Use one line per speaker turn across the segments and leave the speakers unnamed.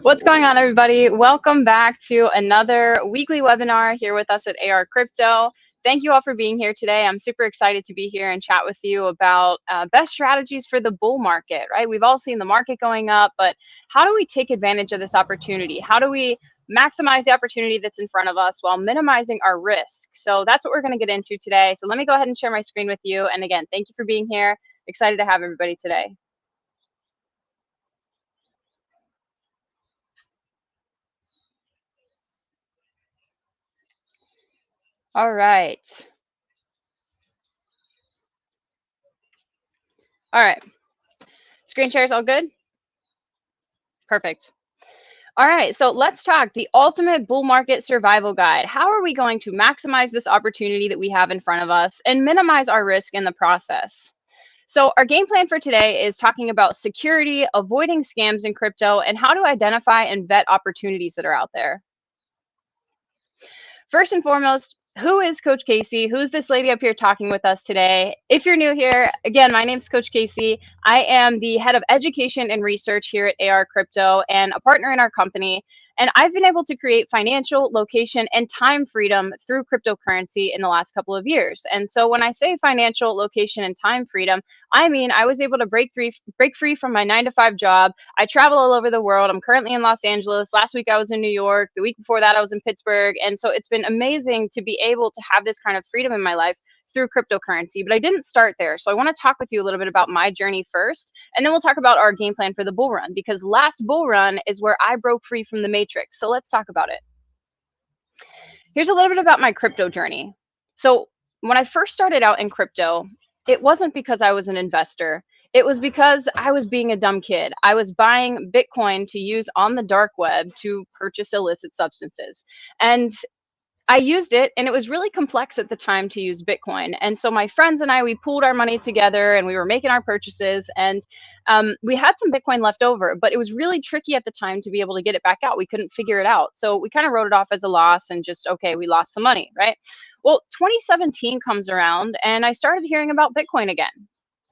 What's going on, everybody? Welcome back to another weekly webinar here with us at ARCrypto. Thank you all for being here today. I'm super excited to be here and chat with you about best strategies for the bull market, right? We've all seen the market going up, but how do we take advantage of this opportunity? How do we maximize the opportunity that's in front of us while minimizing our risk? So that's what we're going to get into today. So let me go ahead and share my screen with you. And again, thank you for being here. Excited to have everybody today. All right. All right. Screen shares all good? Perfect. All right, so let's talk the ultimate bull market survival guide. How are we going to maximize this opportunity that we have in front of us and minimize our risk in the process? So our game plan for today is talking about security, avoiding scams in crypto, and how to identify and vet opportunities that are out there. First and foremost, who is Coach Casey? Who's this lady up here talking with us today? If you're new here, again, my name is Coach Casey. I am the head of education and research here at ARCrypto and a partner in our company. And I've been able to create financial, location, and time freedom through cryptocurrency in the last couple of years. And so when I say financial, location, and time freedom, I mean I was able to break free from my 9-to-5 job. I travel all over the world. I'm currently in Los Angeles. Last week I was in New York. The week before that I was in Pittsburgh. And so it's been amazing to be able to have this kind of freedom in my life through cryptocurrency. But I didn't start there. So I want to talk with you a little bit about my journey first, and then we'll talk about our game plan for the bull run, because last bull run is where I broke free from the matrix. So let's talk about it. Here's a little bit about my crypto journey. So when I first started out in crypto, it wasn't because I was an investor. It was because I was being a dumb kid. I was buying Bitcoin to use on the dark web to purchase illicit substances. And I used it, and it was really complex at the time to use Bitcoin. And so my friends and I, we pooled our money together and we were making our purchases, and we had some Bitcoin left over, but it was really tricky at the time to be able to get it back out. We couldn't figure it out. So we kind of wrote it off as a loss and just, okay, we lost some money, right? Well, 2017 comes around and I started hearing about Bitcoin again.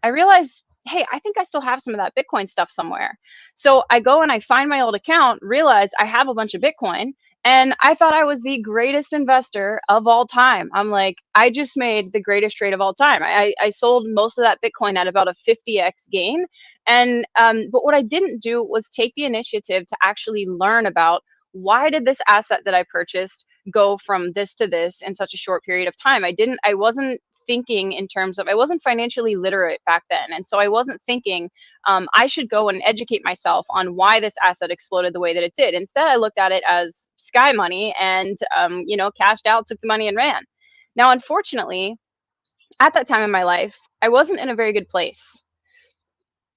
I realized, hey, I think I still have some of that Bitcoin stuff somewhere. So I go and I find my old account, realize I have a bunch of Bitcoin, and I thought I was the greatest investor of all time. I'm like, I just made the greatest trade of all time. I sold most of that Bitcoin at about a 50x gain. And but what I didn't do was take the initiative to actually learn about, why did this asset that I purchased go from this to this in such a short period of time? I wasn't thinking in terms of, I wasn't financially literate back then. And so I wasn't thinking I should go and educate myself on why this asset exploded the way that it did. Instead, I looked at it as sky money and, cashed out, took the money and ran. Now, unfortunately, at that time in my life, I wasn't in a very good place.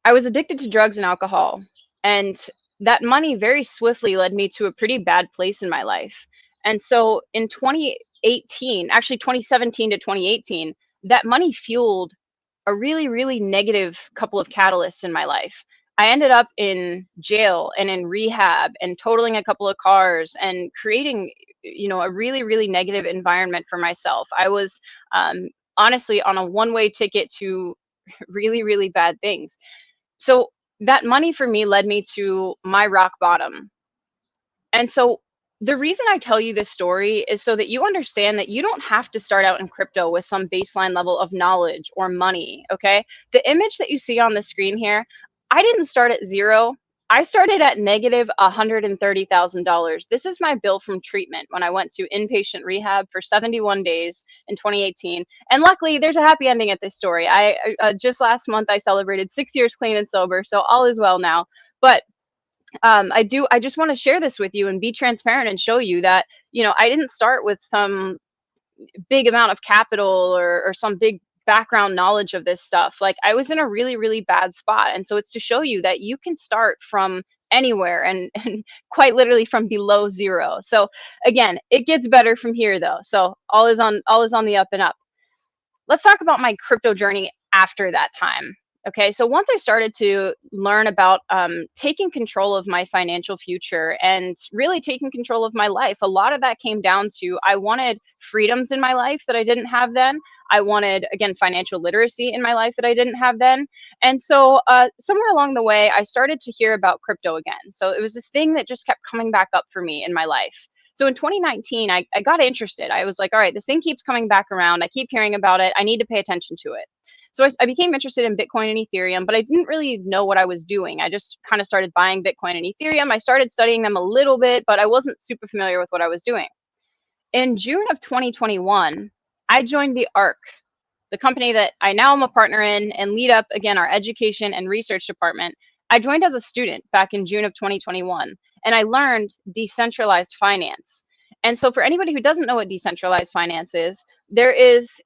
I was addicted to drugs and alcohol, and that money very swiftly led me to a pretty bad place in my life. And so in 2018, actually 2017 to 2018, that money fueled a really, really negative couple of catalysts in my life. I ended up in jail and in rehab and totaling a couple of cars and creating, a really, really negative environment for myself. I was honestly on a one-way ticket to really, really bad things. So that money for me led me to my rock bottom. And so the reason I tell you this story is so that you understand that you don't have to start out in crypto with some baseline level of knowledge or money, okay? The image that you see on the screen here, I didn't start at zero. I started at negative $130,000. This is my bill from treatment when I went to inpatient rehab for 71 days in 2018. And luckily, there's a happy ending at this story. I just last month, I celebrated 6 years clean and sober, so all is well now. But I just want to share this with you and be transparent and show you that, I didn't start with some big amount of capital or some big background knowledge of this stuff. Like, I was in a really, really bad spot. And so it's to show you that you can start from anywhere and quite literally from below zero. So again, it gets better from here though. So all is on the up and up. Let's talk about my crypto journey after that time. Okay, so once I started to learn about taking control of my financial future and really taking control of my life, a lot of that came down to, I wanted freedoms in my life that I didn't have then. I wanted, again, financial literacy in my life that I didn't have then. And so somewhere along the way, I started to hear about crypto again. So it was this thing that just kept coming back up for me in my life. So in 2019, I got interested. I was like, all right, this thing keeps coming back around. I keep hearing about it. I need to pay attention to it. So I became interested in Bitcoin and Ethereum, but I didn't really know what I was doing. I just kind of started buying Bitcoin and Ethereum. I started studying them a little bit, but I wasn't super familiar with what I was doing. In June of 2021, I joined the ARC, the company that I now am a partner in and lead up, again, our education and research department. I joined as a student back in June of 2021, and I learned decentralized finance. And so for anybody who doesn't know what decentralized finance is, there is,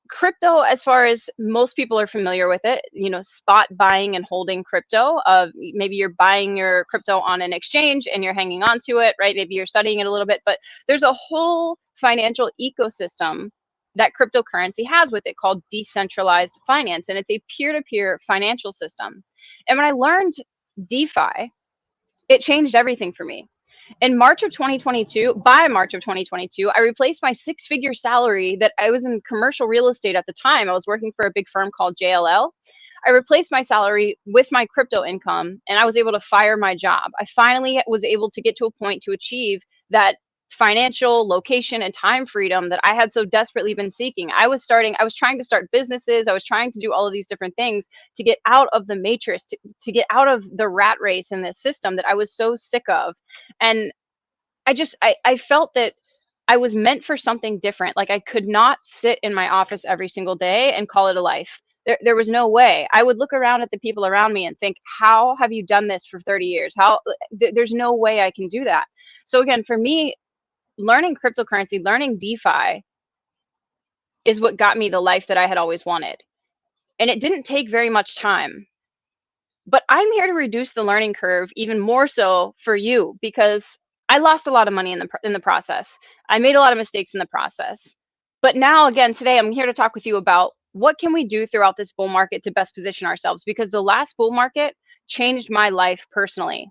crypto, as far as most people are familiar with it, spot buying and holding crypto. Maybe you're buying your crypto on an exchange and you're hanging on to it, right? Maybe you're studying it a little bit, but there's a whole financial ecosystem that cryptocurrency has with it called decentralized finance, and it's a peer-to-peer financial system. And when I learned DeFi, it changed everything for me. In March of 2022, by March of 2022, I replaced my six-figure salary that I was in commercial real estate at the time. I was working for a big firm called JLL. I replaced my salary with my crypto income, and I was able to fire my job. I finally was able to get to a point to achieve that financial location and time freedom that I had so desperately been seeking. I was trying to start businesses. I was trying to do all of these different things to get out of the matrix, to get out of the rat race in this system that I was so sick of. And I felt that I was meant for something different. Like, I could not sit in my office every single day and call it a life. There was no way. I would look around at the people around me and think, how have you done this for 30 years? There's no way I can do that. So again, for me, learning cryptocurrency, learning DeFi is what got me the life that I had always wanted. And it didn't take very much time. But I'm here to reduce the learning curve even more so for you, because I lost a lot of money in the process. I made a lot of mistakes in the process. But now, again, today I'm here to talk with you about what can we do throughout this bull market to best position ourselves, because the last bull market changed my life personally.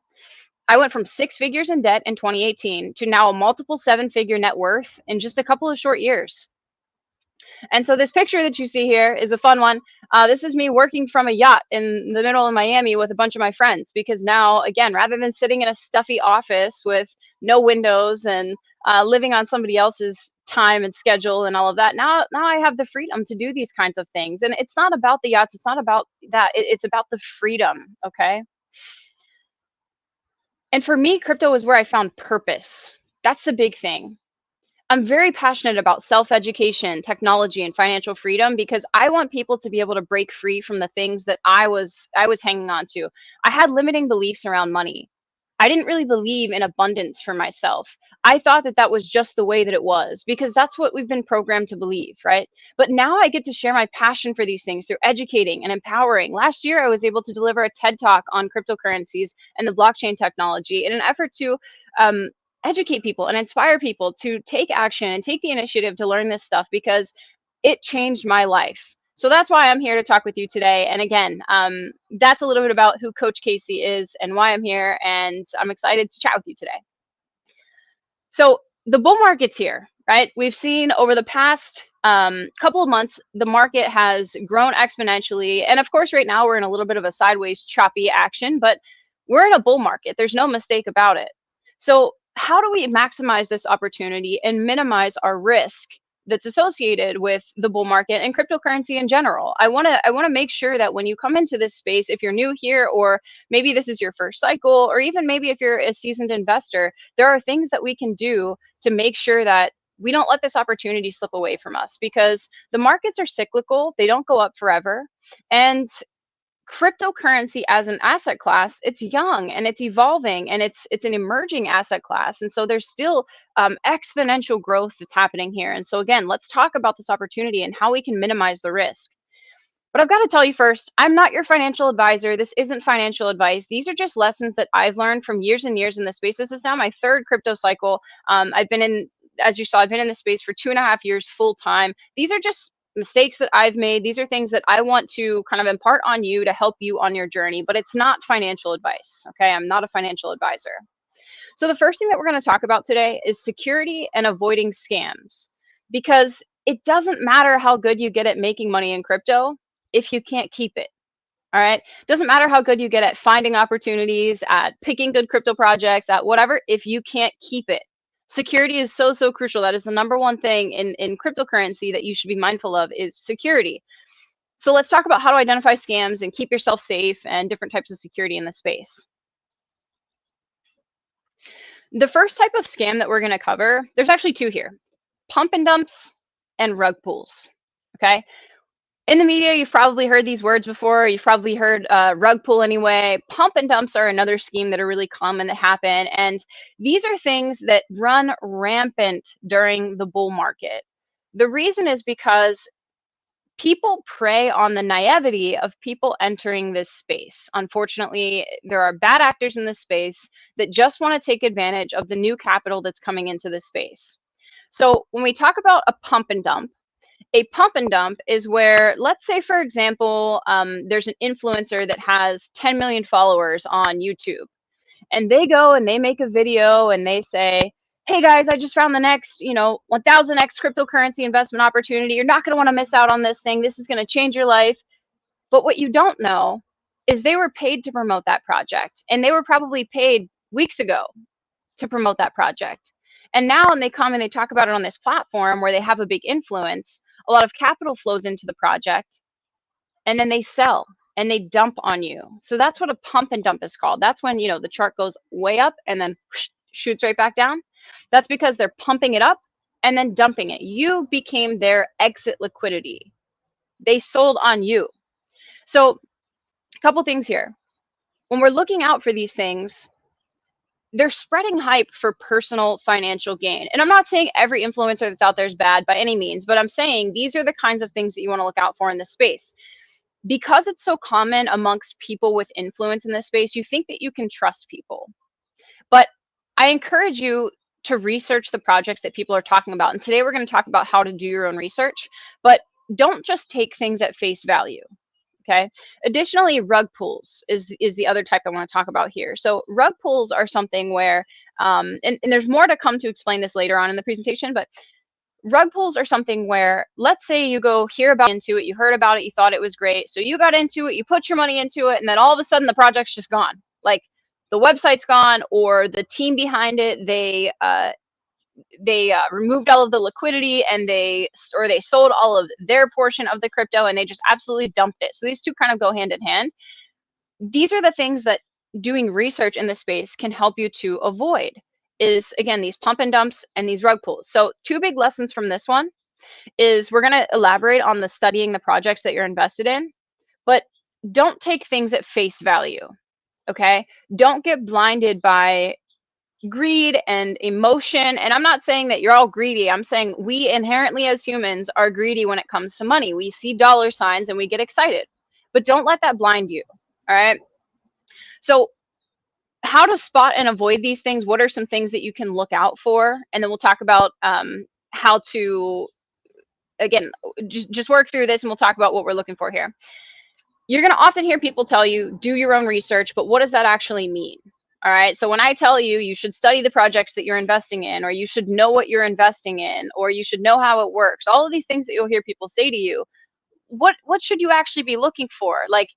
I went from six figures in debt in 2018 to now a multiple seven-figure net worth in just a couple of short years. And so this picture that you see here is a fun one. This is me working from a yacht in the middle of Miami with a bunch of my friends, because now, again, rather than sitting in a stuffy office with no windows and living on somebody else's time and schedule and all of that, now I have the freedom to do these kinds of things. And it's not about the yachts. It's not about that. It's about the freedom, okay? And for me, crypto is where I found purpose. That's the big thing. I'm very passionate about self-education, technology, and financial freedom, because I want people to be able to break free from the things that I was hanging on to. I had limiting beliefs around money. I didn't really believe in abundance for myself. I thought that that was just the way that it was, because that's what we've been programmed to believe, right? But now I get to share my passion for these things through educating and empowering. Last year, I was able to deliver a TED Talk on cryptocurrencies and the blockchain technology in an effort to educate people and inspire people to take action and take the initiative to learn this stuff, because it changed my life. So that's why I'm here to talk with you today. And again, that's a little bit about who Coach Casey is and why I'm here. And I'm excited to chat with you today. So the bull market's here, right? We've seen over the past couple of months, the market has grown exponentially. And of course, right now we're in a little bit of a sideways choppy action, but we're in a bull market. There's no mistake about it. So how do we maximize this opportunity and minimize our risk that's associated with the bull market and cryptocurrency in general? I want to make sure that when you come into this space, if you're new here, or maybe this is your first cycle, or even maybe if you're a seasoned investor, there are things that we can do to make sure that we don't let this opportunity slip away from us, because the markets are cyclical. They don't go up forever. And cryptocurrency as an asset class, it's young and it's evolving, and it's an emerging asset class. And so there's still exponential growth that's happening here. And so again, let's talk about this opportunity and how we can minimize the risk. But I've got to tell you first, I'm not your financial advisor. This isn't financial advice. These are just lessons that I've learned from years and years in this space. This is now my third crypto cycle. I've been in, as you saw, I've been in this space for 2.5 years full time. These are just mistakes that I've made. These are things that I want to kind of impart on you to help you on your journey, but it's not financial advice. Okay. I'm not a financial advisor. So the first thing that we're going to talk about today is security and avoiding scams, because it doesn't matter how good you get at making money in crypto if you can't keep it. All right. Doesn't matter how good you get at finding opportunities, at picking good crypto projects, at whatever, if you can't keep it. Security is so, so crucial. That is the number one thing in cryptocurrency that you should be mindful of is security. So let's talk about how to identify scams and keep yourself safe and different types of security in the space. The first type of scam that we're going to cover, there's actually two here: pump and dumps and rug pulls. Okay. In the media, you've probably heard these words before. You've probably heard rug pull anyway. Pump and dumps are another scheme that are really common that happen. And these are things that run rampant during the bull market. The reason is because people prey on the naivety of people entering this space. Unfortunately, there are bad actors in this space that just want to take advantage of the new capital that's coming into this space. So when we talk about a pump and dump is where, let's say, for example, there's an influencer that has 10 million followers on YouTube, and they go and they make a video and they say, hey guys, I just found the next, 1000x cryptocurrency investment opportunity. You're not going to want to miss out on this thing. This is going to change your life. But what you don't know is they were paid to promote that project, and they were probably paid weeks ago to promote that project. And now when they come and they talk about it on this platform where they have a big influence, a lot of capital flows into the project, and then they sell and they dump on you. So that's what a pump and dump is called. That's when, the chart goes way up and then shoots right back down. That's because they're pumping it up and then dumping it. You became their exit liquidity. They sold on you. So a couple things here. When we're looking out for these things, they're spreading hype for personal financial gain. And I'm not saying every influencer that's out there is bad by any means, but I'm saying these are the kinds of things that you want to look out for in this space. Because it's so common amongst people with influence in this space, you think that you can trust people. But I encourage you to research the projects that people are talking about. And today we're going to talk about how to do your own research, but don't just take things at face value. Okay. Additionally, rug pulls is the other type I want to talk about here. So rug pulls are something where, and there's more to come to explain this later on in the presentation, but rug pulls are something where, let's say you go hear about into it, you heard about it, you thought it was great, so you got into it, you put your money into it, and then all of a sudden the project's just gone. Like the website's gone, or the team behind it, they removed all of the liquidity, and they sold all of their portion of the crypto, and they just absolutely dumped it. So these two kind of go hand in hand. These are the things that doing research in the space can help you to avoid, is again these pump and dumps and these rug pulls. So two big lessons from this one is we're going to elaborate on the studying the projects that you're invested in, but don't take things at face value. Okay, don't get blinded by greed and emotion. And I'm not saying that you're all greedy. I'm saying we inherently as humans are greedy when it comes to money. We see dollar signs and we get excited, but don't let that blind you. All right. So how to spot and avoid these things, what are some things that you can look out for? And then we'll talk about how to, again, just work through this, and we'll talk about what we're looking for here. You're going to often hear people tell you, do your own research, but what does that actually mean? All right. So when I tell you, you should study the projects that you're investing in, or you should know what you're investing in, or you should know how it works, all of these things that you'll hear people say to you, what should you actually be looking for? Like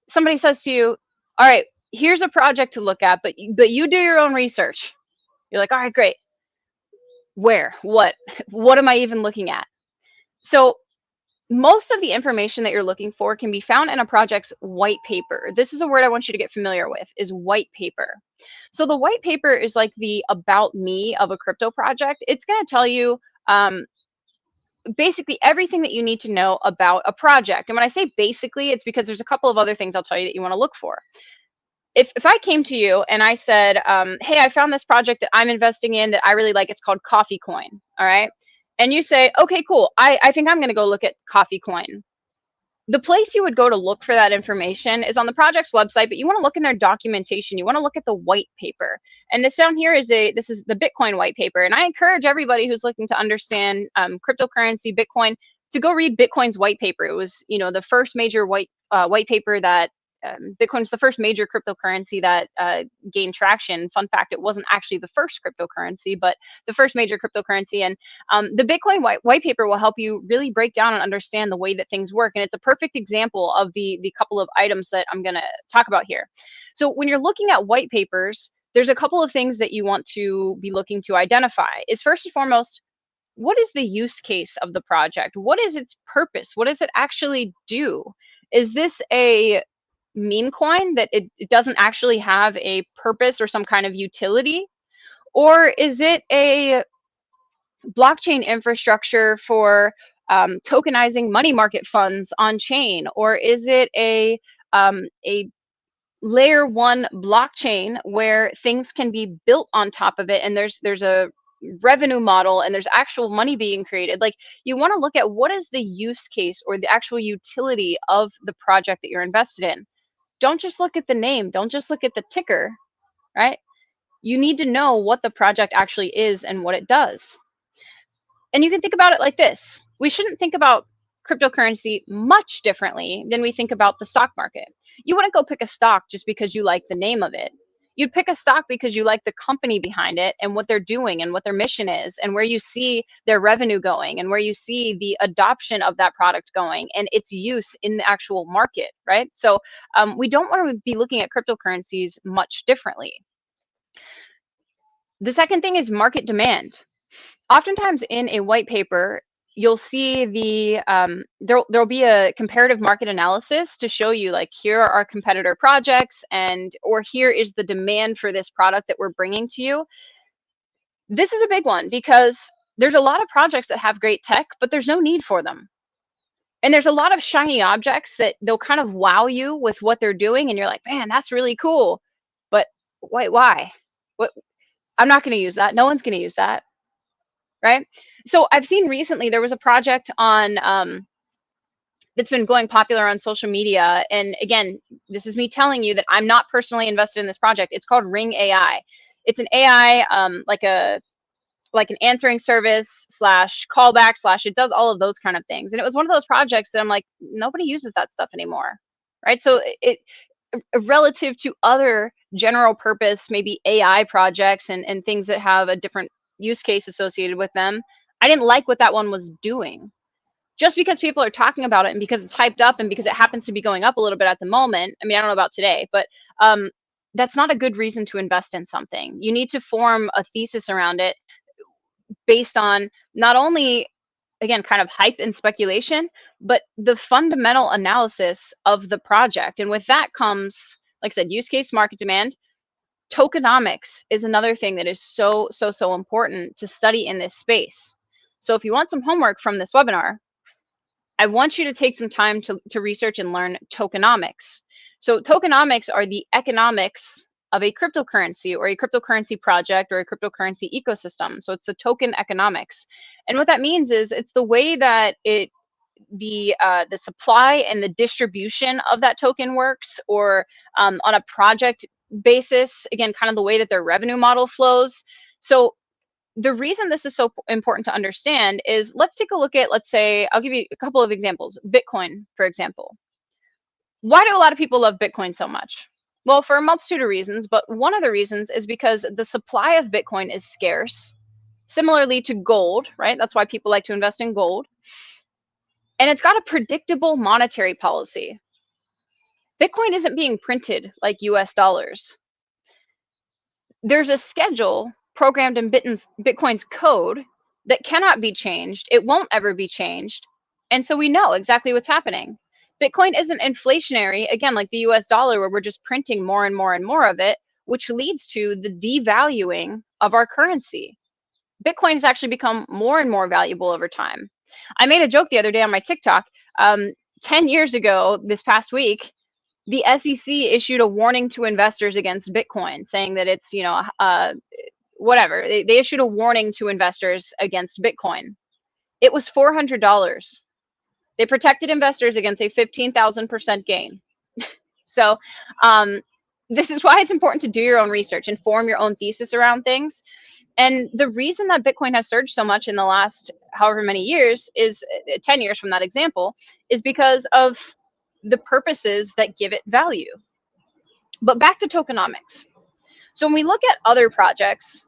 somebody says to you, all right, here's a project to look at, but you do your own research. You're like, all right, great. Where? What am I even looking at? So most of the information that you're looking for can be found in a project's white paper. This is a word I want you to get familiar with, is white paper. So the white paper is like the about me of a crypto project. It's going to tell you basically everything that you need to know about a project. And when I say basically, it's because there's a couple of other things I'll tell you that you want to look for. If I came to you and I said, hey, I found this project that I'm investing in that I really like, it's called Coffee Coin. All right. And you say, okay, cool. I think I'm going to go look at Coffee Coin. The place you would go to look for that information is on the project's website, but you want to look in their documentation. You want to look at the white paper. And this down here is this is the Bitcoin white paper. And I encourage everybody who's looking to understand cryptocurrency, Bitcoin, to go read Bitcoin's white paper. It was, the first major white paper that Bitcoin was the first major cryptocurrency that gained traction. Fun fact, it wasn't actually the first cryptocurrency, but the first major cryptocurrency. And the Bitcoin white paper will help you really break down and understand the way that things work. And it's a perfect example of the couple of items that I'm going to talk about here. So when you're looking at white papers, there's a couple of things that you want to be looking to identify. Is first and foremost, what is the use case of the project? What is its purpose? What does it actually do? Is this a meme coin that it doesn't actually have a purpose or some kind of utility? Or is it a blockchain infrastructure for tokenizing money market funds on chain? Or is it a layer one blockchain where things can be built on top of it, and there's a revenue model and there's actual money being created? Like, you want to look at what is the use case or the actual utility of the project that you're invested in. Don't just look at the name, don't just look at the ticker, right? You need to know what the project actually is and what it does. And you can think about it like this. We shouldn't think about cryptocurrency much differently than we think about the stock market. You wouldn't go pick a stock just because you like the name of it. You'd pick a stock because you like the company behind it and what they're doing and what their mission is and where you see their revenue going and where you see the adoption of that product going and its use in the actual market, right? So we don't want to be looking at cryptocurrencies much differently. The second thing is market demand. Oftentimes in a white paper, you'll see there'll be a comparative market analysis to show you, like, here are our competitor projects, or here is the demand for this product that we're bringing to you. This is a big one because there's a lot of projects that have great tech, but there's no need for them. And there's a lot of shiny objects that they'll kind of wow you with what they're doing, and you're like, man, that's really cool. But why? What? I'm not going to use that. No one's going to use that. Right? So I've seen recently there was a project on that's been going popular on social media. And again, this is me telling you that I'm not personally invested in this project. It's called Ring AI. It's an AI, like an answering service / callback / it does all of those kind of things. And it was one of those projects that I'm like, nobody uses that stuff anymore. Right? So it relative to other general purpose, maybe AI projects and things that have a different use case associated with them, I didn't like what that one was doing. Just because people are talking about it and because it's hyped up and because it happens to be going up a little bit at the moment, I mean, I don't know about today, but that's not a good reason to invest in something. You need to form a thesis around it based on not only, again, kind of hype and speculation, but the fundamental analysis of the project. And with that comes, like I said, use case, market demand. Tokenomics is another thing that is so important to study in this space. So if you want some homework from this webinar, I want you to take some time to research and learn tokenomics. So tokenomics are the economics of a cryptocurrency or a cryptocurrency project or a cryptocurrency ecosystem. So it's the token economics. And what that means is it's the way that the supply and the distribution of that token works, or on a project basis, again, kind of the way that their revenue model flows. So the reason this is so important to understand is, let's take a look at, let's say, I'll give you a couple of examples. Bitcoin, for example. Why do a lot of people love Bitcoin so much? Well, for a multitude of reasons, but one of the reasons is because the supply of Bitcoin is scarce, similarly to gold, right? That's why people like to invest in gold. And it's got a predictable monetary policy. Bitcoin isn't being printed like US dollars. There's a schedule programmed in Bitcoin's code that cannot be changed. It won't ever be changed. And so we know exactly what's happening. Bitcoin isn't inflationary, again, like the US dollar, where we're just printing more and more and more of it, which leads to the devaluing of our currency. Bitcoin has actually become more and more valuable over time. I made a joke the other day on my TikTok. 10 years ago, this past week, the SEC issued a warning to investors against Bitcoin, saying that it's, whatever. They issued a warning to investors against Bitcoin. It was $400. They protected investors against a 15,000% gain. So this is why it's important to do your own research and form your own thesis around things. And the reason that Bitcoin has surged so much in the last however many years is 10 years from that example, is because of the purposes that give it value. But back to tokenomics. So when we look at other projects,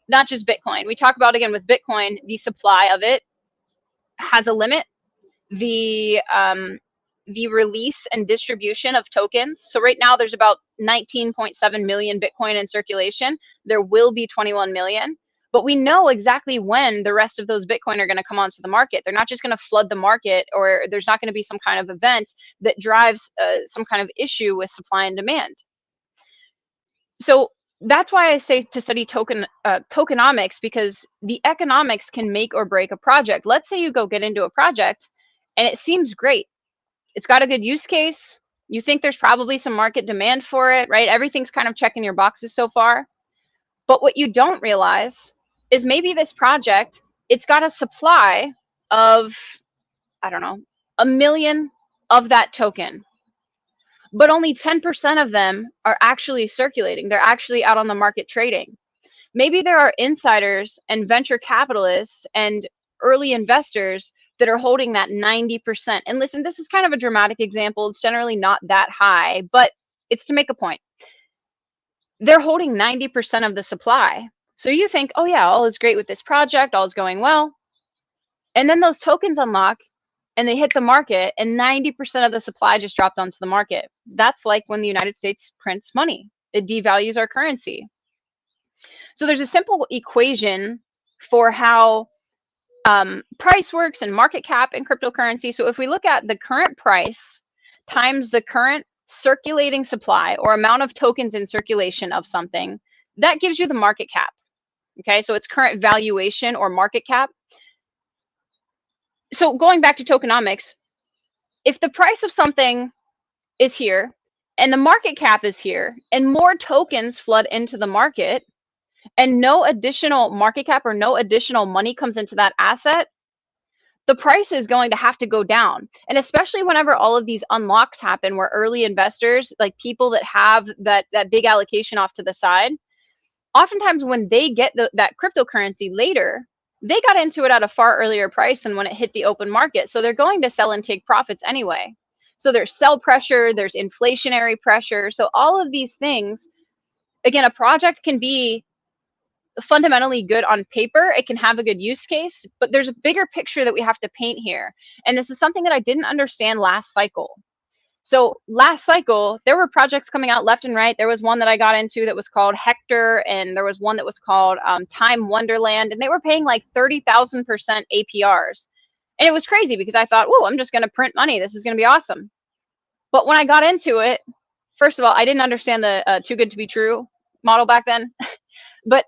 not just Bitcoin, we talk about, again, with Bitcoin, the supply of it has a limit. The release and distribution of tokens. So right now there's about 19.7 million Bitcoin in circulation. There will be 21 million. But we know exactly when the rest of those Bitcoin are going to come onto the market. They're not just going to flood the market, or there's not going to be some kind of event that drives some kind of issue with supply and demand. So that's why I say to study tokenomics, because the economics can make or break a project. Let's say you go get into a project and it seems great. It's got a good use case. You think there's probably some market demand for it, right? Everything's kind of checking your boxes so far. But what you don't realize is maybe this project, it's got a supply of, I don't know, 1 million of that token. But only 10% of them are actually circulating. They're actually out on the market trading. Maybe there are insiders and venture capitalists and early investors that are holding that 90%. And listen, this is kind of a dramatic example. It's generally not that high, but it's to make a point. They're holding 90% of the supply. So you think, oh yeah, all is great with this project, all is going well. And then those tokens unlock and they hit the market and 90% of the supply just dropped onto the market. That's like when the United States prints money. It devalues our currency. So there's a simple equation for how price works and market cap in cryptocurrency. So if we look at the current price times the current circulating supply or amount of tokens in circulation of something, that gives you the market cap. Okay, so it's current valuation or market cap. So going back to tokenomics, if the price of something is here and the market cap is here and more tokens flood into the market and no additional market cap or no additional money comes into that asset, the price is going to have to go down. And especially whenever all of these unlocks happen, where early investors, like people that have that big allocation off to the side, oftentimes when they get that cryptocurrency later, they got into it at a far earlier price than when it hit the open market. So they're going to sell and take profits anyway. So there's sell pressure, there's inflationary pressure. So all of these things, again, a project can be fundamentally good on paper. It can have a good use case, but there's a bigger picture that we have to paint here. And this is something that I didn't understand last cycle. So last cycle, there were projects coming out left and right. There was one that I got into that was called Hector, and there was one that was called Time Wonderland, and they were paying like 30,000% APRs. And it was crazy because I thought, oh, I'm just going to print money. This is going to be awesome. But when I got into it, first of all, I didn't understand the too good to be true model back then. But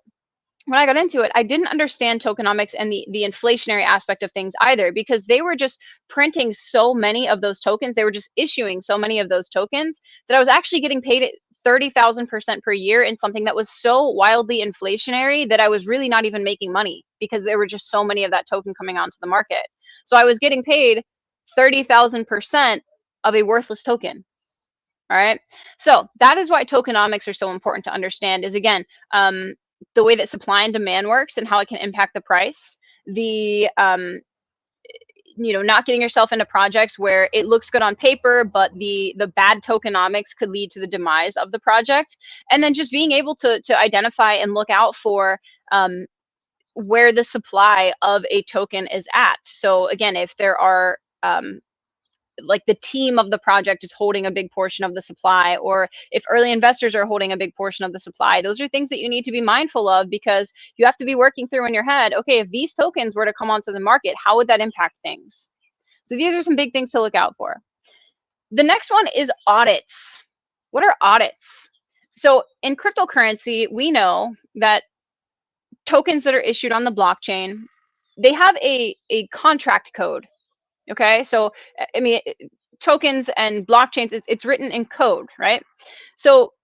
when I got into it, I didn't understand tokenomics and the inflationary aspect of things either, because they were just printing so many of those tokens. They were just issuing so many of those tokens that I was actually getting paid 30,000% per year in something that was so wildly inflationary that I was really not even making money because there were just so many of that token coming onto the market. So I was getting paid 30,000% of a worthless token. All right. So that is why tokenomics are so important to understand, is again, the way that supply and demand works and how it can impact the price. The not getting yourself into projects where it looks good on paper, but the bad tokenomics could lead to the demise of the project. And then just being able to identify and look out for where the supply of a token is at. So again, if there are like the team of the project is holding a big portion of the supply, or if early investors are holding a big portion of the supply, those are things that you need to be mindful of, because you have to be working through in your head, okay, if these tokens were to come onto the market, how would that impact things? So these are some big things to look out for. The next one is audits. What are audits? So in cryptocurrency, we know that tokens that are issued on the blockchain, they have a contract code. Okay, so I mean, tokens and blockchains, it's written in code, right? So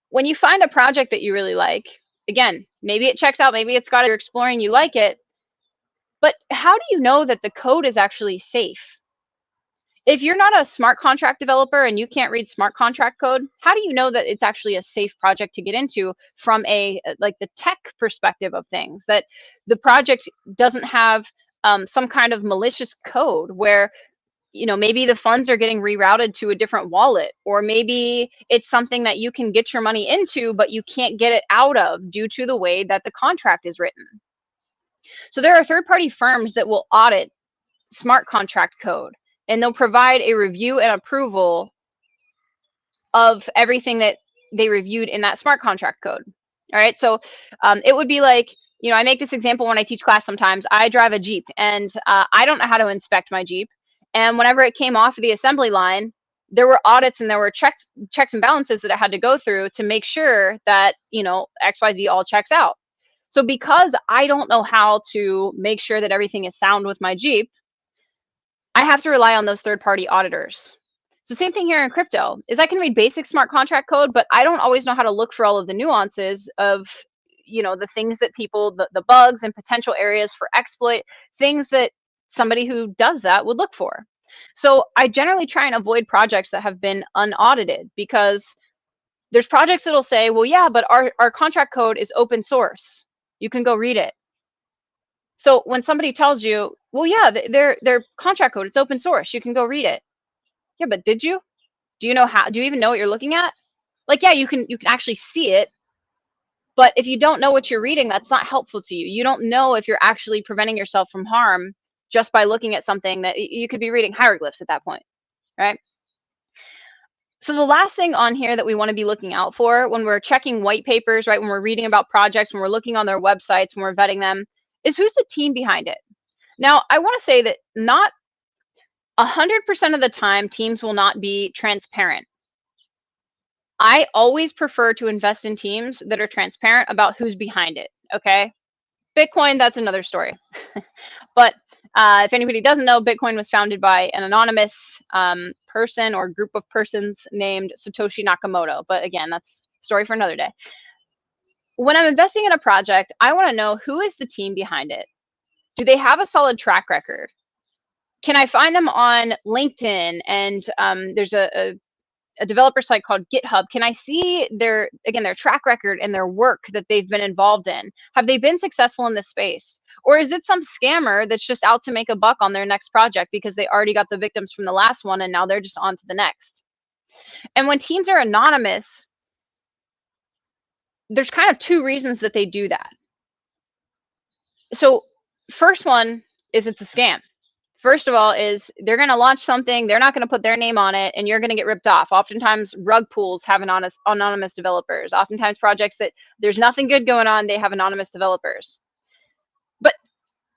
when you find a project that you really like, again, maybe it checks out, maybe it's got, you're exploring, you like it, but how do you know that the code is actually safe? If you're not a smart contract developer and you can't read smart contract code, how do you know that it's actually a safe project to get into from a like the tech perspective of things, that the project doesn't have some kind of malicious code where maybe the funds are getting rerouted to a different wallet, or maybe it's something that you can get your money into, but you can't get it out of due to the way that the contract is written. So there are third-party firms that will audit smart contract code, and they'll provide a review and approval of everything that they reviewed in that smart contract code. All right, so it would be like, I make this example when I teach class sometimes. I drive a Jeep, and I don't know how to inspect my Jeep. And whenever it came off the assembly line, there were audits and there were checks and balances that I had to go through to make sure that, XYZ all checks out. So because I don't know how to make sure that everything is sound with my Jeep, I have to rely on those third-party auditors. So same thing here in crypto is I can read basic smart contract code, but I don't always know how to look for all of the nuances of, the things that people, the bugs and potential areas for exploit, things that somebody who does that would look for. So I generally try and avoid projects that have been unaudited, because there's projects that'll say, well, yeah, but our contract code is open source. You can go read it. So when somebody tells you, well, yeah, their contract code, it's open source, you can go read it. Yeah, but did you? Do you know how? Do you even know what you're looking at? Like, yeah, you can actually see it, but if you don't know what you're reading, that's not helpful to you. You don't know if you're actually preventing yourself from harm just by looking at something that you could be reading hieroglyphs at that point, right? So the last thing on here that we want to be looking out for when we're checking white papers, right, when we're reading about projects, when we're looking on their websites, when we're vetting them, is who's the team behind it. Now, I want to say that not 100% of the time, teams will not be transparent. I always prefer to invest in teams that are transparent about who's behind it, okay? Bitcoin, that's another story. But if anybody doesn't know, Bitcoin was founded by an anonymous person or group of persons named Satoshi Nakamoto. But again, that's a story for another day. When I'm investing in a project, I want to know who is the team behind it. Do they have a solid track record? Can I find them on LinkedIn? And there's a developer site called GitHub. Can I see their track record and their work that they've been involved in? Have they been successful in this space? Or is it some scammer that's just out to make a buck on their next project because they already got the victims from the last one and now they're just on to the next? And when teams are anonymous, there's kind of two reasons that they do that. So first one is it's a scam. First of all is they're going to launch something, they're not going to put their name on it, and you're going to get ripped off. Oftentimes rug pools have anonymous developers. Oftentimes projects that there's nothing good going on, they have anonymous developers. But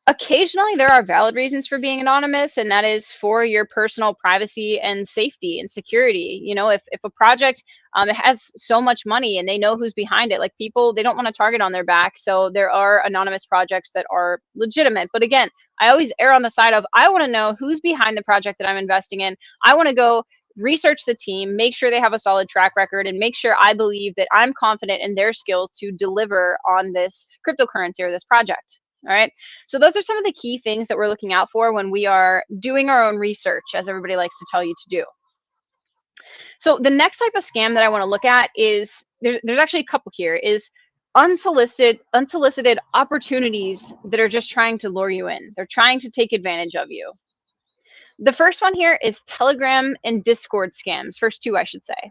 occasionally there are valid reasons for being anonymous, and that is for your personal privacy and safety and security. If a project it has so much money and they know who's behind it, like people, they don't want a target on their back. So there are anonymous projects that are legitimate. But again, I always err on the side of, I want to know who's behind the project that I'm investing in. I want to go research the team, make sure they have a solid track record, and make sure I believe that I'm confident in their skills to deliver on this cryptocurrency or this project. All right. So those are some of the key things that we're looking out for when we are doing our own research, as everybody likes to tell you to do. So the next type of scam that I want to look at is, there's actually a couple here, is unsolicited opportunities that are just trying to lure you in. They're trying to take advantage of you. The first one here is Telegram and Discord scams. First two, I should say.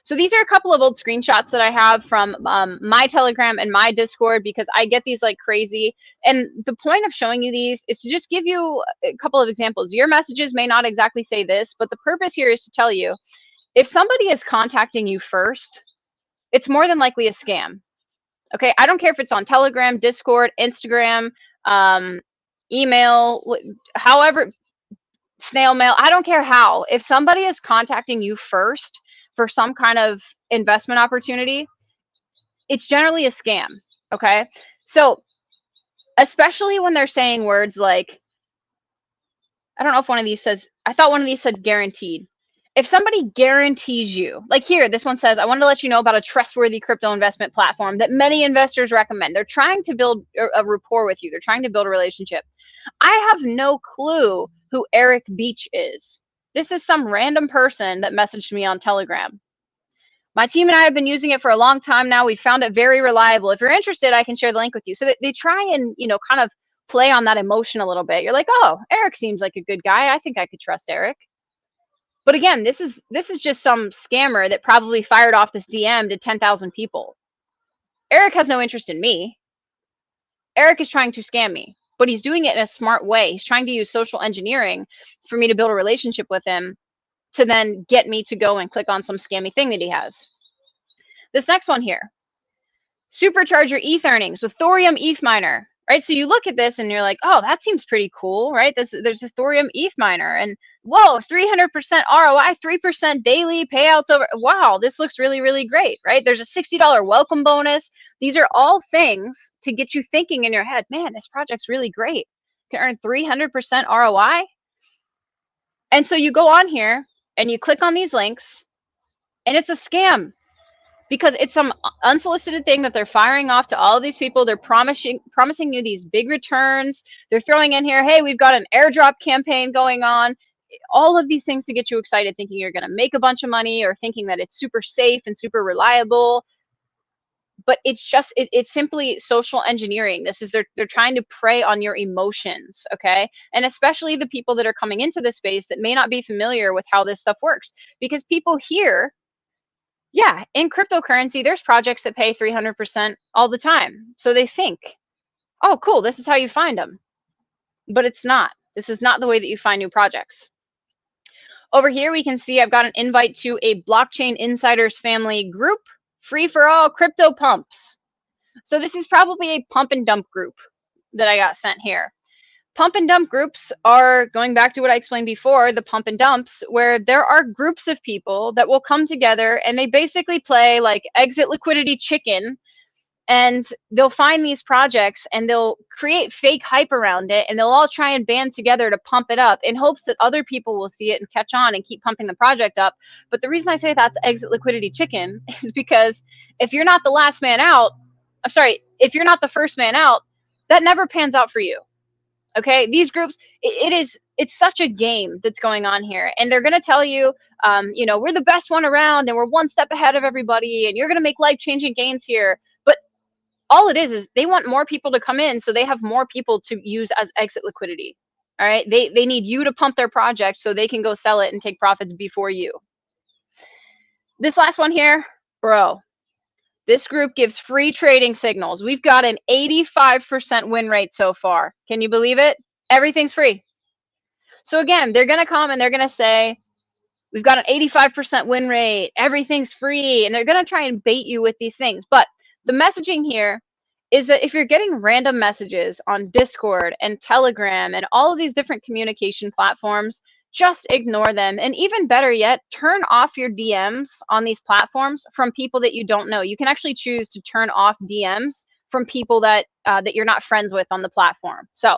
So these are a couple of old screenshots that I have from my Telegram and my Discord, because I get these like crazy. And the point of showing you these is to just give you a couple of examples. Your messages may not exactly say this, but the purpose here is to tell you, if somebody is contacting you first, it's more than likely a scam. Okay, I don't care if it's on Telegram, Discord, Instagram, email, however, snail mail, I don't care how. If somebody is contacting you first for some kind of investment opportunity, it's generally a scam, okay? So especially when they're saying words like, I don't know if one of these says, I thought one of these said guaranteed. If somebody guarantees you, like here, this one says, I wanted to let you know about a trustworthy crypto investment platform that many investors recommend. They're trying to build a rapport with you. They're trying to build a relationship. I have no clue who Eric Beach is. This is some random person that messaged me on Telegram. My team and I have been using it for a long time now. We found it very reliable. If you're interested, I can share the link with you. So they try and, kind of play on that emotion a little bit. You're like, oh, Eric seems like a good guy. I think I could trust Eric. But again, this is just some scammer that probably fired off this DM to 10,000 people. Eric has no interest in me. Eric is trying to scam me, but he's doing it in a smart way. He's trying to use social engineering for me to build a relationship with him to then get me to go and click on some scammy thing that he has. This next one here, supercharge your ETH earnings with Thorium ETH miner, right? So you look at this and you're like, oh, that seems pretty cool, right? There's this Thorium ETH miner, and whoa, 300% ROI, 3% daily payouts over. Wow, this looks really, really great, right? There's a $60 welcome bonus. These are all things to get you thinking in your head, man, this project's really great. Can earn 300% ROI. And so you go on here and you click on these links, and it's a scam. Because it's some unsolicited thing that they're firing off to all of these people. They're promising you these big returns. They're throwing in here, hey, we've got an airdrop campaign going on. All of these things to get you excited, thinking you're going to make a bunch of money, or thinking that it's super safe and super reliable. But it's just, it's simply social engineering. This is, they're trying to prey on your emotions, okay? And especially the people that are coming into this space that may not be familiar with how this stuff works. Because people here, yeah, in cryptocurrency, there's projects that pay 300% all the time. So they think, oh, cool, this is how you find them. But it's not. This is not the way that you find new projects. Over here, we can see I've got an invite to a Blockchain Insiders family group, free for all crypto pumps. So this is probably a pump and dump group that I got sent here. Pump and dump groups are, going back to what I explained before, the pump and dumps, where there are groups of people that will come together and they basically play like exit liquidity chicken, and they'll find these projects and they'll create fake hype around it, and they'll all try and band together to pump it up in hopes that other people will see it and catch on and keep pumping the project up. But the reason I say that's exit liquidity chicken is because if you're not the last man out, I'm sorry, if you're not the first man out, that never pans out for you. Okay, these groups, it's such a game that's going on here, and they're going to tell you, you know, we're the best one around and we're one step ahead of everybody and you're going to make life-changing gains here. But all it is they want more people to come in so they have more people to use as exit liquidity. All right, they need you to pump their project so they can go sell it and take profits before you. This last one here, bro. This group gives free trading signals. We've got an 85% win rate so far. Can you believe it? Everything's free. So again, they're going to come and they're going to say, we've got an 85% win rate. Everything's free. And they're going to try and bait you with these things. But the messaging here is that if you're getting random messages on Discord and Telegram and all of these different communication platforms, just ignore them. And even better yet, turn off your DMs on these platforms from people that you don't know. You can actually choose to turn off DMs from people that that you're not friends with on the platform. So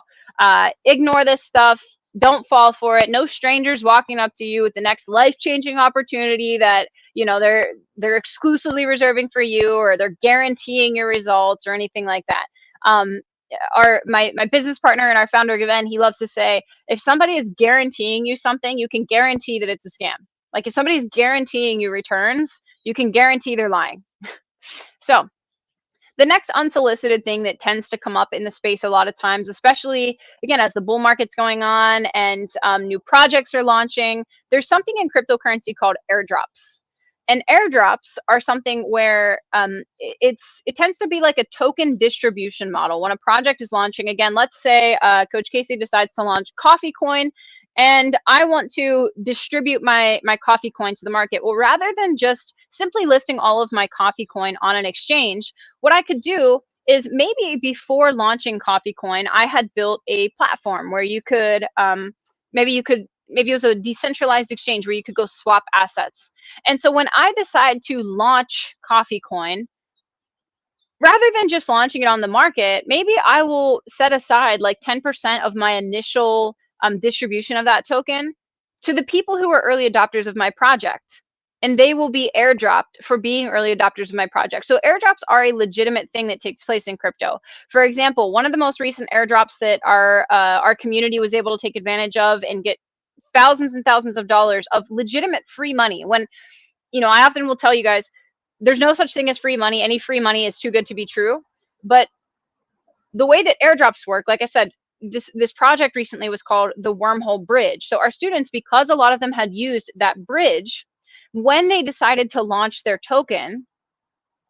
ignore this stuff. Don't fall for it. No strangers walking up to you with the next life-changing opportunity that, you know, they're exclusively reserving for you, or they're guaranteeing your results or anything like that. My business partner and our founder, Gavin, he loves to say, if somebody is guaranteeing you something, you can guarantee that it's a scam. Like if somebody's guaranteeing you returns, you can guarantee they're lying. So the next unsolicited thing that tends to come up in the space a lot of times, especially, again, as the bull market's going on and new projects are launching, there's something in cryptocurrency called airdrops. And airdrops are something where it tends to be like a token distribution model. When a project is launching, again, let's say Coach Casey decides to launch Coffee Coin, and I want to distribute my Coffee Coin to the market. Well, rather than just simply listing all of my Coffee Coin on an exchange, what I could do is maybe before launching Coffee Coin, I had built a platform where you could, maybe it was a decentralized exchange where you could go swap assets. And so when I decide to launch Coffee Coin, rather than just launching it on the market, maybe I will set aside like 10% of my initial distribution of that token to the people who are early adopters of my project. And they will be airdropped for being early adopters of my project. So airdrops are a legitimate thing that takes place in crypto. For example, one of the most recent airdrops that our community was able to take advantage of and get thousands and thousands of dollars of legitimate free money. When, you know, I often will tell you guys, there's no such thing as free money. Any free money is too good to be true. But the way that airdrops work, like I said, this project recently was called the wormhole bridge. So our students, because a lot of them had used that bridge, when they decided to launch their token,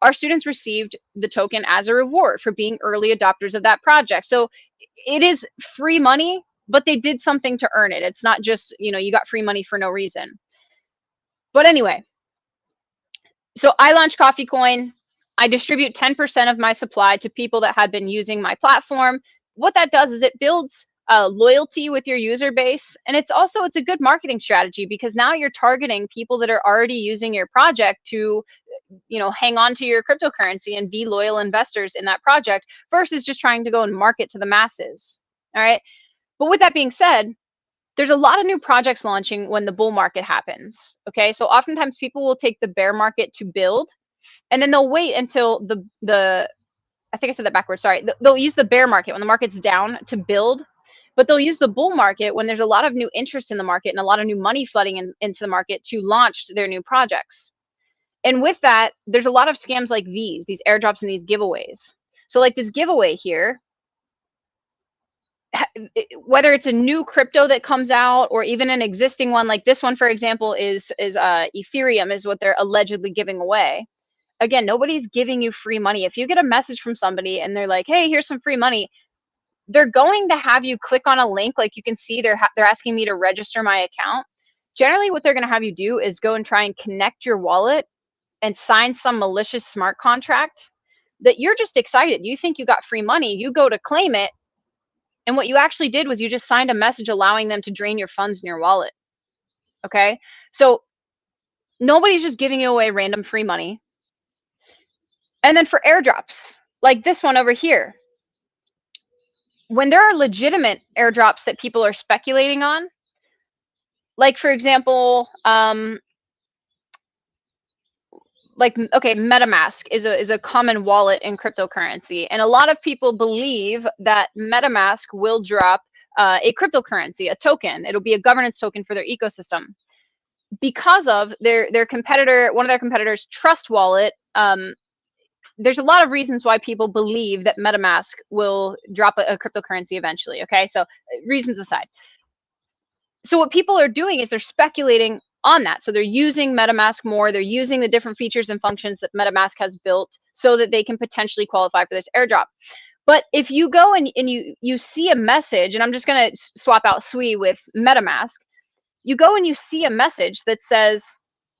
our students received the token as a reward for being early adopters of that project. So it is free money, but they did something to earn it. It's not just, you got free money for no reason. But anyway, so I launched Coffee Coin. I distribute 10% of my supply to people that had been using my platform. What that does is it builds loyalty with your user base. And it's a good marketing strategy, because now you're targeting people that are already using your project to, hang on to your cryptocurrency and be loyal investors in that project, versus just trying to go and market to the masses. All right. But with that being said, there's a lot of new projects launching when the bull market happens. Okay. So oftentimes people will take the bear market to build, and then they'll wait until I think I said that backwards. Sorry. They'll use the bear market when the market's down to build, but they'll use the bull market when there's a lot of new interest in the market and a lot of new money flooding into the market to launch their new projects. And with that, there's a lot of scams like these airdrops and these giveaways. So like this giveaway here, whether it's a new crypto that comes out or even an existing one, like this one, for example, is Ethereum is what they're allegedly giving away. Again, nobody's giving you free money. If you get a message from somebody and they're like, hey, here's some free money, they're going to have you click on a link. Like you can see, they're asking me to register my account. Generally, what they're going to have you do is go and try and connect your wallet and sign some malicious smart contract that you're just excited. You think you got free money. You go to claim it. And what you actually did was you just signed a message allowing them to drain your funds in your wallet. Okay. So nobody's just giving you away random free money. And then for airdrops, like this one over here, when there are legitimate airdrops that people are speculating on, like for example, MetaMask is a common wallet in cryptocurrency, and a lot of people believe that MetaMask will drop a cryptocurrency, a token. It'll be a governance token for their ecosystem because of their competitor, one of their competitors, Trust Wallet. There's a lot of reasons why people believe that MetaMask will drop a cryptocurrency eventually. Okay, so reasons aside. So what people are doing is they're speculating on that. So they're using MetaMask more. They're using the different features and functions that MetaMask has built so that they can potentially qualify for this airdrop. But if you go and you see a message, and I'm just going to swap out SWI with MetaMask, you go and you see a message that says,